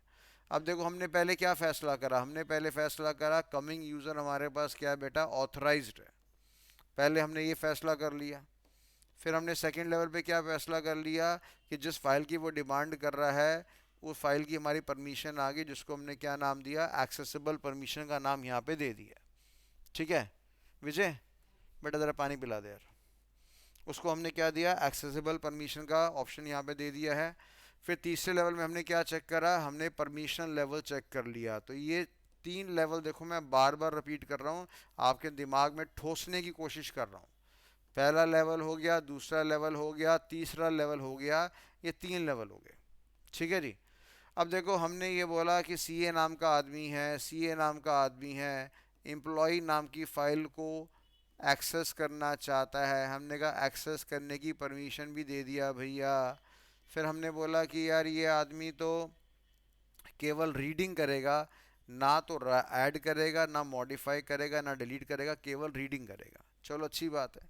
अब देखो, हमने पहले क्या फैसला करा? हमने पहले फैसला करा कमिंग यूज़र हमारे पास क्या है बेटा? ऑथराइज्ड है। पहले हमने ये फैसला कर लिया। फिर हमने सेकंड लेवल पे क्या फैसला कर लिया कि जिस फाइल की वो डिमांड कर रहा है, उस फाइल की हमारी परमिशन आ गई, जिसको हमने क्या नाम दिया? एक्सेसिबल परमिशन का नाम यहाँ पे दे दिया। ठीक है विजय, बेटा ज़रा पानी पिला दे यार। उसको हमने क्या दिया? एक्सेसिबल परमिशन का ऑप्शन यहाँ पे दे दिया है। फिर तीसरे लेवल में हमने क्या चेक करा? हमने परमिशन लेवल चेक कर लिया। तो ये 3 लेवल देखो, मैं बार बार रिपीट कर रहा हूँ, आपके दिमाग में ठोसने की कोशिश कर रहा हूँ। पहला लेवल हो गया, दूसरा लेवल हो गया, तीसरा लेवल हो गया, ये 3 लेवल हो गए। ठीक है जी। अब देखो, हमने ये बोला कि सीए नाम का आदमी है, सीए नाम का आदमी है, एम्प्लॉय नाम की फ़ाइल को एक्सेस करना चाहता है। हमने कहा एक्सेस करने की परमिशन भी दे दिया भैया। फिर हमने बोला कि यार ये आदमी तो केवल रीडिंग करेगा, ना तो ऐड करेगा, ना मॉडिफाई करेगा, ना डिलीट करेगा, केवल रीडिंग करेगा। चलो अच्छी बात है।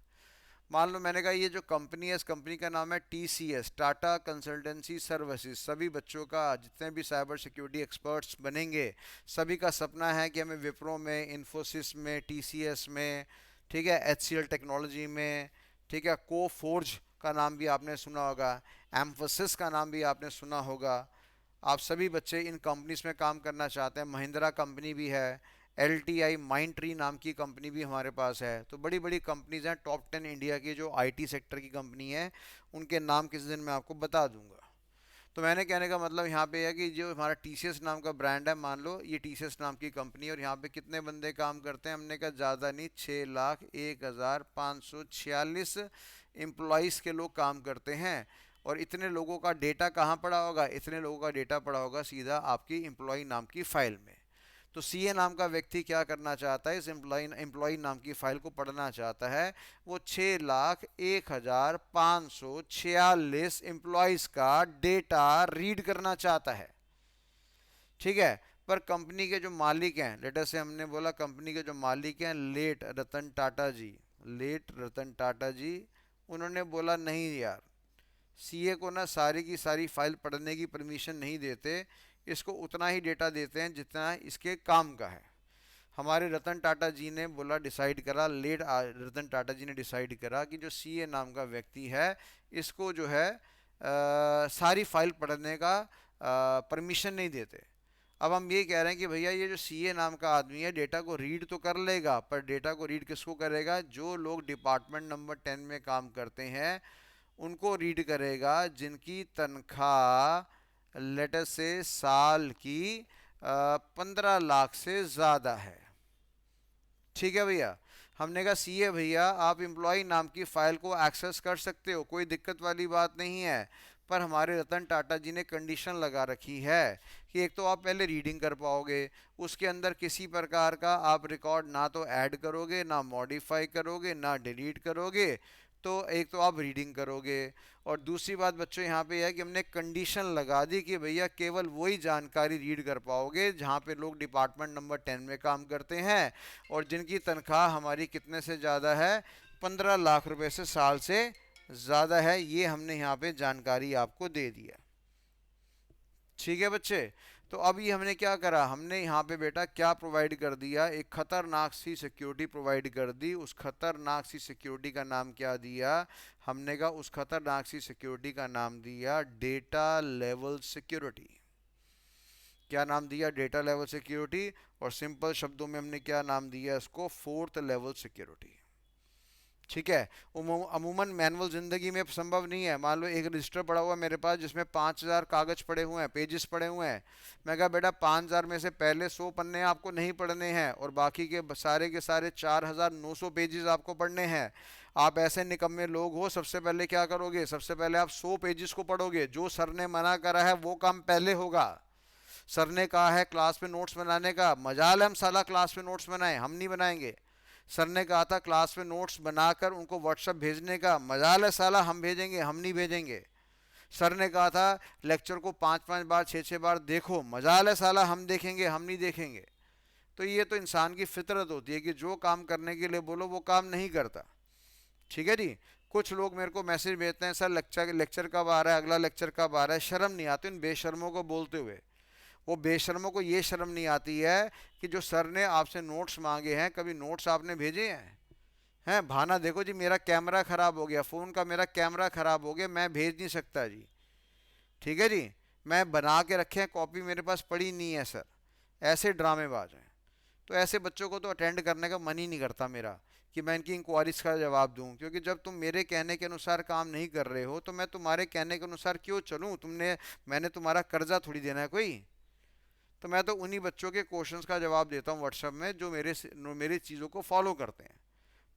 मान लो मैंने कहा ये जो कंपनी है, इस कंपनी का नाम है टीसीएस, टाटा कंसल्टेंसी सर्विसेज। सभी बच्चों का, जितने भी साइबर सिक्योरिटी एक्सपर्ट्स बनेंगे, सभी का सपना है कि हमें विप्रो में, इन्फोसिस में, टीसीएस में, ठीक है, एचसीएल टेक्नोलॉजी में, ठीक है, कोफोर्ज का नाम भी आपने सुना होगा, एम्फोसिस का नाम भी आपने सुना होगा। आप सभी बच्चे इन कंपनीज में काम करना चाहते हैं। महिंद्रा कंपनी भी है, L T I mind tree नाम की कंपनी भी हमारे पास है। तो बड़ी बड़ी कंपनीज हैं, टॉप 10 इंडिया की जो आईटी सेक्टर की कंपनी है, उनके नाम किसी दिन मैं आपको बता दूंगा। तो मैंने कहने का मतलब यहाँ पे है कि जो हमारा टीसीएस नाम का ब्रांड है, मान लो ये टीसीएस नाम की कंपनी है, और यहाँ पे कितने बंदे काम करते हैं? हमने कहा ज़्यादा नहीं, 6,01,546 एम्प्लॉयज़ के लोग काम करते हैं। और इतने लोगों का डेटा कहाँ पड़ा होगा? इतने लोगों का डेटा पड़ा होगा सीधा आपकी एम्प्लॉय नाम की फ़ाइल में। तो सीए नाम का व्यक्ति क्या करना चाहता है? इस एम्प्लॉय नाम की फाइल को पढ़ना चाहता है। वो 6,01,546 एम्प्लॉयज़ का डेटा रीड करना चाहता है। ठीक है। पर कंपनी के जो मालिक हैं, लेटर से हमने बोला कंपनी के जो मालिक हैं लेट रतन टाटा जी, लेट रतन टाटा जी, उन्होंने बोला नहीं यार, सीए को ना सारी की सारी फाइल पढ़ने की परमिशन नहीं देते, इसको उतना ही डेटा देते हैं जितना इसके काम का है। हमारे रतन टाटा जी ने बोला, डिसाइड करा, लेट रतन टाटा जी ने डिसाइड करा कि जो सीए नाम का व्यक्ति है, इसको जो है सारी फाइल पढ़ने का परमिशन नहीं देते। अब हम ये कह रहे हैं कि भैया ये जो सीए नाम का आदमी है डेटा को रीड तो कर लेगा, पर डेटा को रीड किसको करेगा? जो लोग डिपार्टमेंट नंबर 10 में काम करते हैं उनको रीड करेगा, जिनकी तनख्वाह लेटर से साल की 15 लाख से ज़्यादा है। ठीक है भैया। हमने कहा सी है भैया, आप एम्प्लॉय नाम की फाइल को एक्सेस कर सकते हो, कोई दिक्कत वाली बात नहीं है। पर हमारे रतन टाटा जी ने कंडीशन लगा रखी है कि एक तो आप पहले रीडिंग कर पाओगे, उसके अंदर किसी प्रकार का आप रिकॉर्ड ना तो ऐड करोगे, ना मॉडिफाई करोगे, ना डिलीट करोगे। तो एक तो आप रीडिंग करोगे, और दूसरी बात बच्चों यहाँ पे है कि हमने कंडीशन लगा दी कि भैया केवल वही जानकारी रीड कर पाओगे जहाँ पे लोग डिपार्टमेंट नंबर 10 में काम करते हैं और जिनकी तनख्वाह हमारी कितने से ज़्यादा है? 15 लाख रुपए से साल से ज़्यादा है। ये हमने यहाँ पे जानकारी आपको दे दिया। ठीक है बच्चे। तो अब ये हमने क्या करा, हमने यहाँ पे बेटा क्या प्रोवाइड कर दिया? एक खतरनाक सी सिक्योरिटी प्रोवाइड कर दी। उस खतरनाक सी सिक्योरिटी का नाम क्या दिया? हमने कहा उस खतरनाक सी सिक्योरिटी का नाम दिया डेटा लेवल सिक्योरिटी। क्या नाम दिया? Data level security. और सिंपल शब्दों में हमने क्या नाम दिया इसको? Fourth level security. ठीक है। अमूमन मैनुअल जिंदगी में संभव नहीं है। मान लो एक रजिस्टर पड़ा हुआ है मेरे पास जिसमें 5,000 कागज पड़े हुए हैं, पेजेस पड़े हुए हैं। मैं कहा बेटा 5,000 में से पहले 100 पन्ने आपको नहीं पढ़ने हैं और बाकी के सारे 4,900 पेजेस आपको पढ़ने हैं। आप ऐसे निकम्मे लोग हो, सबसे पहले क्या करोगे? सबसे पहले आप 100 पेजेस को पढ़ोगे। जो सर ने मना करा है वो काम पहले होगा। सर ने कहा है क्लास में नोट्स बनाने का, मजाल है हम साला क्लास में नोट्स बनाए, हम नहीं बनाएंगे। सर ने कहा था क्लास में नोट्स बनाकर उनको व्हाट्सएप भेजने का, मजाल है साला हम भेजेंगे, हम नहीं भेजेंगे। सर ने कहा था लेक्चर को 5-5 बार 6-6 बार देखो, मजाल है साला हम देखेंगे, हम नहीं देखेंगे। तो ये तो इंसान की फितरत होती है कि जो काम करने के लिए बोलो वो काम नहीं करता। ठीक है जी। कुछ लोग मेरे को मैसेज भेजते हैं, सर लेक्चर लेक्चर कब आ रहा है, अगला लेक्चर कब आ रहा है। शर्म नहीं आती उन बेशर्मों को बोलते हुए? वो बेशर्मों को ये शर्म नहीं आती है कि जो सर ने आपसे नोट्स मांगे हैं, कभी नोट्स आपने भेजे हैं? हैं बहाना, देखो जी मेरा कैमरा ख़राब हो गया, फ़ोन का मेरा कैमरा ख़राब हो गया, मैं भेज नहीं सकता जी। ठीक है जी। मैं बना के रखे हैं कॉपी, मेरे पास पड़ी नहीं है सर। ऐसे ड्रामेबाज हैं। तो ऐसे बच्चों को तो अटेंड करने का मन ही नहीं करता मेरा कि मैं इनकी इंक्वायरीज का जवाब दूं, क्योंकि जब तुम मेरे कहने के अनुसार काम नहीं कर रहे हो तो मैं तुम्हारे कहने के अनुसार क्यों चलूं? मैंने तुम्हारा कर्जा थोड़ी देना है कोई। तो मैं तो उन्हीं बच्चों के क्वेश्चंस का जवाब देता हूँ व्हाट्सएप में जो मेरी चीज़ों को फॉलो करते हैं।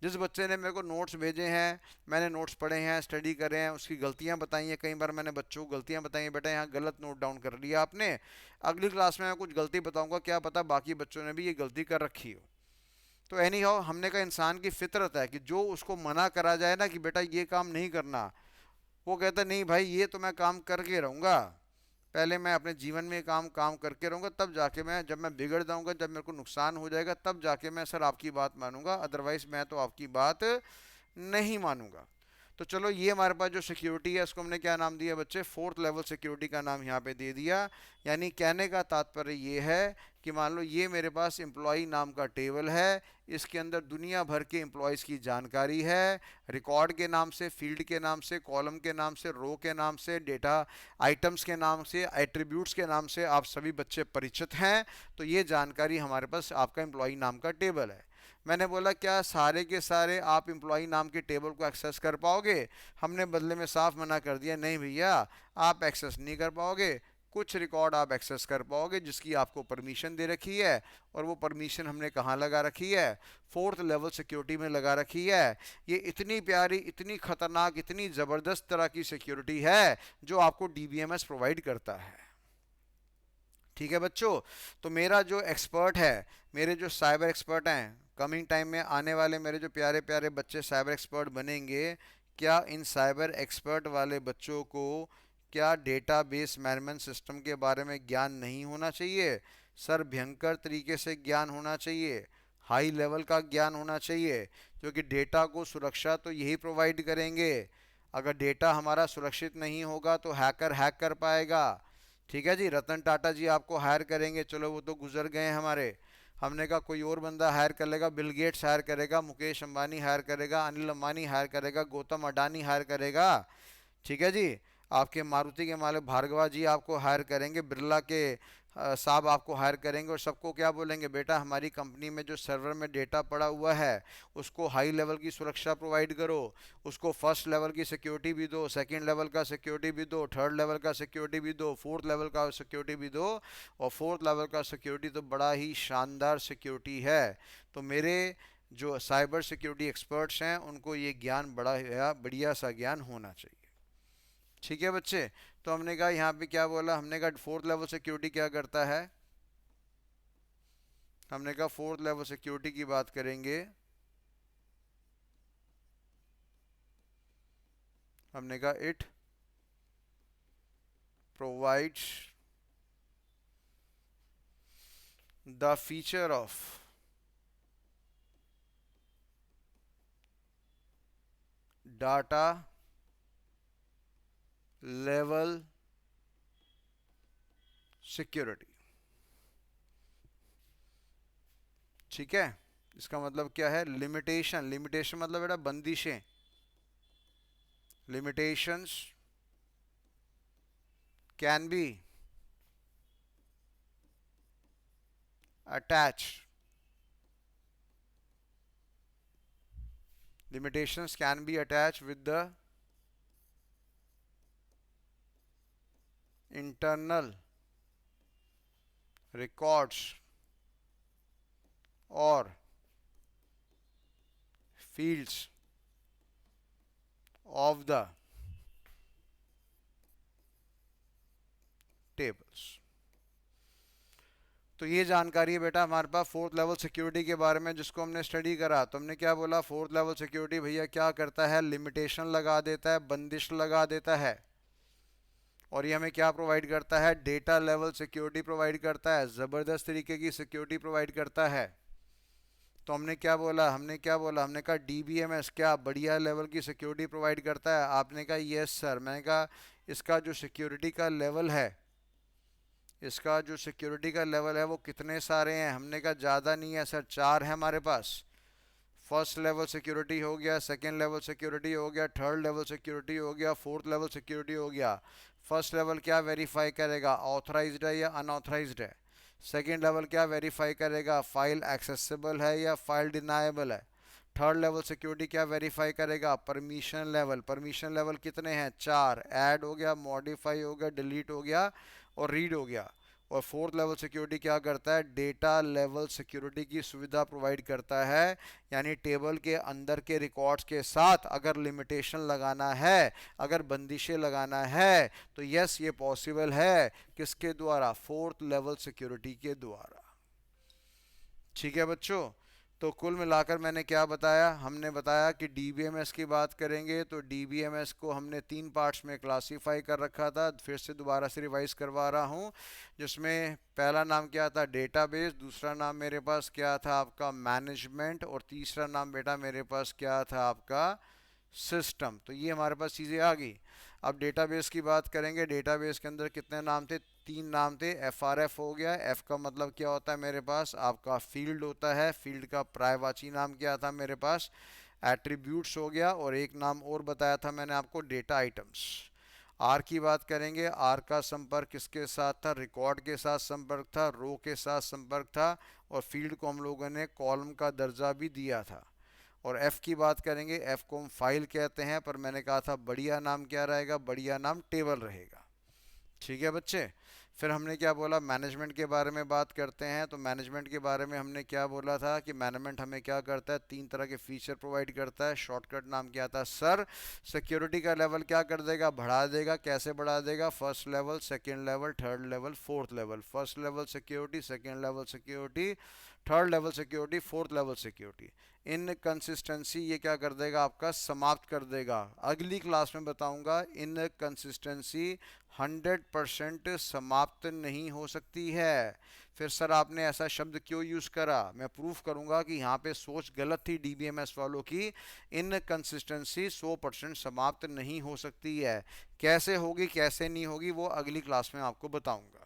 जिस बच्चे ने मेरे को नोट्स भेजे हैं, मैंने नोट्स पढ़े हैं, स्टडी करे हैं, उसकी गलतियां बताई हैं, कई बार मैंने बच्चों को गलतियां बताई हैं, बेटा यहाँ गलत नोट डाउन कर लिया आपने, अगली क्लास में मैं कुछ गलती बताऊंगा, क्या पता बाकी बच्चों ने भी ये गलती कर रखी हो। तो एनी हाउ हमने कहा इंसान की फितरत है कि जो उसको मना करा जाए ना कि बेटा ये काम नहीं करना, वो कहता नहीं भाई ये तो मैं काम करके रहूँगा, पहले मैं अपने जीवन में काम काम करके रहूँगा, तब जाके मैं, जब मैं बिगड़ जाऊँगा, जब मेरे को नुकसान हो जाएगा, तब जाके मैं सर आपकी बात मानूंगा, अदरवाइज मैं तो आपकी बात नहीं मानूंगा। तो चलो ये हमारे पास जो सिक्योरिटी है इसको हमने क्या नाम दिया बच्चे? फोर्थ लेवल सिक्योरिटी का नाम यहाँ पे दे दिया। यानी कहने का तात्पर्य ये है कि मान लो ये मेरे पास एम्प्लॉय नाम का टेबल है, इसके अंदर दुनिया भर के एम्प्लॉयज़ की जानकारी है, रिकॉर्ड के नाम से, फील्ड के नाम से, कॉलम के नाम से, रो के नाम से, डेटा आइटम्स के नाम से, एट्रीब्यूट्स के नाम से आप सभी बच्चे परिचित हैं। तो ये जानकारी हमारे पास आपका एम्प्लॉय नाम का टेबल है। मैंने बोला क्या सारे के सारे आप एम्प्लॉय नाम के टेबल को एक्सेस कर पाओगे? हमने बदले में साफ मना कर दिया, नहीं भैया आप एक्सेस नहीं कर पाओगे। कुछ रिकॉर्ड आप एक्सेस कर पाओगे जिसकी आपको परमिशन दे रखी है, और वो परमिशन हमने कहाँ लगा रखी है? फोर्थ लेवल सिक्योरिटी में लगा रखी है। ये इतनी प्यारी, इतनी खतरनाक, इतनी ज़बरदस्त तरह की सिक्योरिटी है जो आपको डीबीएमएस प्रोवाइड करता है। ठीक है बच्चों। तो मेरा जो एक्सपर्ट है, मेरे जो साइबर एक्सपर्ट हैं, कमिंग टाइम में आने वाले मेरे जो प्यारे प्यारे बच्चे साइबर एक्सपर्ट बनेंगे, क्या इन साइबर एक्सपर्ट वाले बच्चों को क्या डेटाबेस मैनेजमेंट सिस्टम के बारे में ज्ञान नहीं होना चाहिए? सर भयंकर तरीके से ज्ञान होना चाहिए, हाई लेवल का ज्ञान होना चाहिए, क्योंकि डेटा को सुरक्षा तो यही प्रोवाइड करेंगे। अगर डेटा हमारा सुरक्षित नहीं होगा तो हैकर हैक कर पाएगा। ठीक है जी। रतन टाटा जी आपको हायर करेंगे, चलो वो तो गुजर गए हैं हमारे। हमने कहा कोई और बंदा हायर कर लेगा, बिल गेट्स हायर करेगा, मुकेश अंबानी हायर करेगा, अनिल अंबानी हायर करेगा, गौतम अडानी हायर करेगा। ठीक है जी। आपके मारुति के मालिक भार्गवा जी आपको हायर करेंगे, बिरला के साहब आपको हायर करेंगे और सबको क्या बोलेंगे, बेटा हमारी कंपनी में जो सर्वर में डेटा पड़ा हुआ है उसको हाई लेवल की सुरक्षा प्रोवाइड करो, उसको फर्स्ट लेवल की सिक्योरिटी भी दो, सेकंड लेवल का सिक्योरिटी भी दो, थर्ड लेवल का सिक्योरिटी भी दो, फोर्थ लेवल का सिक्योरिटी भी दो। और फोर्थ लेवल का सिक्योरिटी तो बड़ा ही शानदार सिक्योरिटी है। तो मेरे जो साइबर सिक्योरिटी एक्सपर्ट्स हैं उनको ये ज्ञान बड़ा बढ़िया सा ज्ञान होना चाहिए। ठीक है बच्चे। तो हमने कहा यहाँ पे क्या बोला, हमने कहा फोर्थ लेवल सिक्योरिटी क्या करता है, हमने कहा फोर्थ लेवल सिक्योरिटी की बात करेंगे। हमने कहा it provides the feature of data level security. ठीक है, इसका मतलब क्या है, लिमिटेशन, लिमिटेशन मतलब बेटा बंदिशें, limitations can be attached, limitations can be attached with the internal records or fields of the tables। तो ये जानकारी है बेटा हमारे पास फोर्थ लेवल सिक्योरिटी के बारे में जिसको हमने स्टडी करा। तो हमने क्या बोला, फोर्थ लेवल सिक्योरिटी भैया क्या करता है, लिमिटेशन लगा देता है, बंदिश लगा देता है। और ये हमें क्या प्रोवाइड करता है, डेटा लेवल सिक्योरिटी प्रोवाइड करता है, ज़बरदस्त तरीके की सिक्योरिटी प्रोवाइड करता है। तो हमने क्या बोला, हमने कहा डीबीएमएस क्या बढ़िया लेवल की सिक्योरिटी प्रोवाइड करता है। आपने कहा यस सर। मैंने कहा इसका जो सिक्योरिटी का लेवल है, इसका जो सिक्योरिटी का लेवल है वो कितने सारे हैं। हमने कहा ज़्यादा नहीं है सर, 4 है हमारे पास। फर्स्ट लेवल सिक्योरिटी हो गया, सेकेंड लेवल सिक्योरिटी हो गया, थर्ड लेवल सिक्योरिटी हो गया, फोर्थ लेवल सिक्योरिटी हो गया। फर्स्ट लेवल क्या वेरीफाई करेगा, ऑथराइज्ड है या अनऑथराइज्ड है। सेकेंड लेवल क्या वेरीफाई करेगा, फाइल एक्सेसिबल है या फाइल डिनाएबल है। थर्ड लेवल सिक्योरिटी क्या वेरीफाई करेगा, परमिशन लेवल। परमिशन लेवल कितने हैं, 4। ऐड हो गया, मॉडिफाई हो गया, डिलीट हो गया और रीड हो गया। और फोर्थ लेवल सिक्योरिटी क्या करता है, डेटा लेवल सिक्योरिटी की सुविधा प्रोवाइड करता है। यानी टेबल के अंदर के रिकॉर्ड्स के साथ अगर लिमिटेशन लगाना है, अगर बंदिशें लगाना है तो यस ये पॉसिबल है, किसके द्वारा, फोर्थ लेवल सिक्योरिटी के द्वारा। ठीक है बच्चों। तो कुल मिलाकर मैंने क्या बताया, हमने बताया कि डीबीएमएस की बात करेंगे तो डीबीएमएस को हमने 3 पार्ट्स में क्लासीफाई कर रखा था। फिर से दोबारा से रिवाइज करवा रहा हूँ, जिसमें पहला नाम क्या था, डेटाबेस, दूसरा नाम मेरे पास क्या था आपका मैनेजमेंट, और तीसरा नाम बेटा मेरे पास क्या था आपका सिस्टम। तो ये हमारे पास चीज़ें आ गई। अब डेटाबेस की बात करेंगे। डेटाबेस के अंदर कितने नाम थे, 3 नाम थे। एफआरएफ हो गया, एफ का मतलब क्या होता है मेरे पास आपका फील्ड होता है, फील्ड का पर्यायवाची नाम क्या था मेरे पास, एट्रीब्यूट्स हो गया, और एक नाम और बताया था मैंने आपको, डेटा आइटम्स। आर की बात करेंगे, आर का संपर्क किसके साथ था, रिकॉर्ड के साथ संपर्क था, रो के साथ संपर्क था, और फील्ड को हम लोगों ने कॉलम का दर्जा भी दिया था। और एफ़ की बात करेंगे, एफ़ को हम फाइल कहते हैं, पर मैंने कहा था बढ़िया नाम क्या रहेगा, बढ़िया नाम टेबल रहेगा। ठीक है बच्चे। फिर हमने क्या बोला, मैनेजमेंट के बारे में बात करते हैं। तो मैनेजमेंट के बारे में हमने क्या बोला था कि मैनेजमेंट हमें क्या करता है, 3 तरह के फीचर प्रोवाइड करता है। शॉर्टकट नाम क्या था सर, सिक्योरिटी का लेवल क्या कर देगा, बढ़ा देगा। कैसे बढ़ा देगा, first level, second level, third level, fourth level. First level security, second level security, third level security, fourth level security. Inconsistency ये क्या कर देगा आपका, समाप्त कर देगा। अगली क्लास में बताऊंगा इनकंसिस्टेंसी 100% समाप्त नहीं हो सकती है। फिर सर आपने ऐसा शब्द क्यों यूज़ करा, मैं प्रूफ करूंगा कि यहाँ पे सोच गलत थी डीबीएमएस वालों की। इनकंसिस्टेंसी 100% समाप्त नहीं हो सकती है। कैसे होगी कैसे नहीं होगी वो अगली क्लास में आपको बताऊंगा।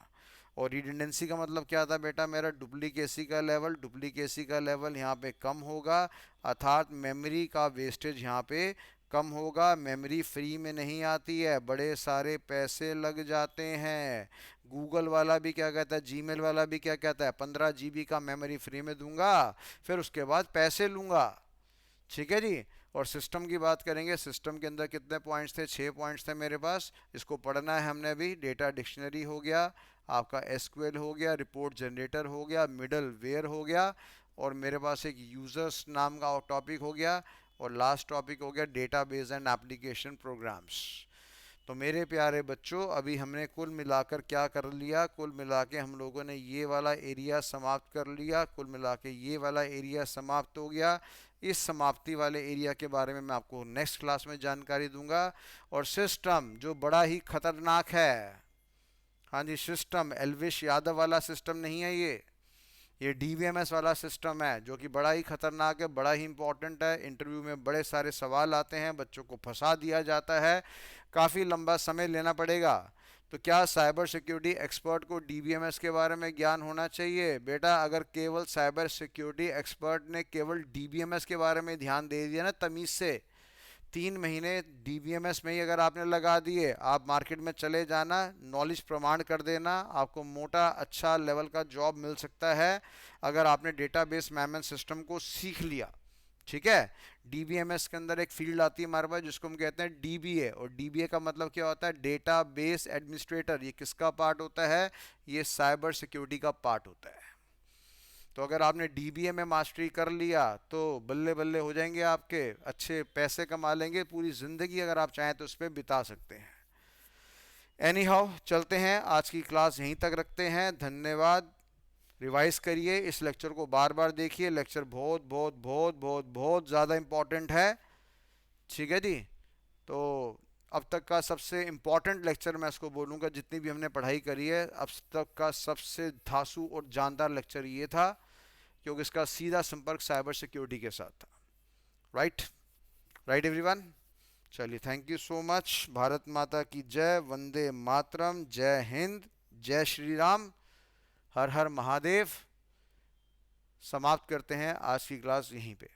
और रिडंडेंसी का मतलब क्या था बेटा मेरा, डुप्लीकेसी का लेवल, डुप्लीकेसी का लेवल यहाँ पे कम होगा, अर्थात मेमोरी का वेस्टेज यहाँ पे कम होगा, मेमोरी फ्री में नहीं आती है, बड़े सारे पैसे लग जाते हैं। गूगल वाला भी क्या कहता है, जीमेल वाला भी क्या कहता है, 15 GB का मेमोरी फ्री में दूंगा, फिर उसके बाद पैसे लूंगा। ठीक है जी। और सिस्टम की बात करेंगे, सिस्टम के अंदर कितने पॉइंट्स थे, 6 पॉइंट्स थे मेरे पास। इसको पढ़ना है हमने भी। डेटा डिक्शनरी हो गया, आपका एसक्यूएल हो गया, रिपोर्ट जनरेटर हो गया, मिडल वेयर हो गया, और मेरे पास एक यूजर्स नाम का टॉपिक हो गया, और लास्ट टॉपिक हो गया डेटाबेस एंड एप्लीकेशन प्रोग्राम्स। तो मेरे प्यारे बच्चों, अभी हमने कुल मिलाकर क्या कर लिया, कुल मिला के हम लोगों ने ये वाला एरिया समाप्त कर लिया, कुल मिला के ये वाला एरिया समाप्त हो गया। इस समाप्ति वाले एरिया के बारे में मैं आपको नेक्स्ट क्लास में जानकारी दूंगा। और सिस्टम जो बड़ा ही खतरनाक है, हाँ जी, सिस्टम एलविश यादव वाला सिस्टम नहीं है ये डीवीएमएस वाला सिस्टम है, जो कि बड़ा ही खतरनाक है, बड़ा ही इंपॉर्टेंट है। इंटरव्यू में बड़े सारे सवाल आते हैं, बच्चों को फंसा दिया जाता है, काफ़ी लंबा समय लेना पड़ेगा। तो क्या साइबर सिक्योरिटी एक्सपर्ट को डीबीएमएस के बारे में ज्ञान होना चाहिए? बेटा, अगर केवल साइबर सिक्योरिटी एक्सपर्ट ने केवल डीबीएमएस के बारे में ध्यान दे दिया ना तमीज़ से, 3 महीने डीबीएमएस में ही अगर आपने लगा दिए, आप मार्केट में चले जाना, नॉलेज प्रमाण कर देना, आपको मोटा अच्छा लेवल का जॉब मिल सकता है अगर आपने डेटाबेस मैनेजमेंट सिस्टम को सीख लिया। ठीक है। डीबीएमएस के अंदर एक फील्ड आती है हमारे पास जिसको हम कहते हैं डीबीए, और डीबीए का मतलब क्या होता है, डेटाबेस एडमिनिस्ट्रेटर। ये किसका पार्ट होता है? ये साइबर सिक्योरिटी का पार्ट होता है। तो अगर आपने डीबीए में मास्टरी कर लिया तो बल्ले बल्ले हो जाएंगे आपके, अच्छे पैसे कमा लेंगे, पूरी ज़िंदगी अगर आप चाहें तो उस पर बिता सकते हैं। एनी हाउ, चलते हैं, आज की क्लास यहीं तक रखते हैं। धन्यवाद। रिवाइज करिए, इस लेक्चर को बार बार देखिए, लेक्चर बहुत बहुत बहुत बहुत बहुत ज़्यादा इम्पॉर्टेंट है। ठीक है जी। तो अब तक का सबसे इम्पॉर्टेंट लेक्चर मैं इसको बोलूँगा, जितनी भी हमने पढ़ाई करी है अब तक का सबसे धांसू और जानदार लेक्चर ये था, क्योंकि इसका सीधा संपर्क साइबर सिक्योरिटी के साथ था। Right, right everyone. चलिए, thank you so much. Bharat Mata की जय, वंदे मातरम, जय हिंद, जय श्री राम, हर हर महादेव। समाप्त करते हैं आज की क्लास यहीं पे।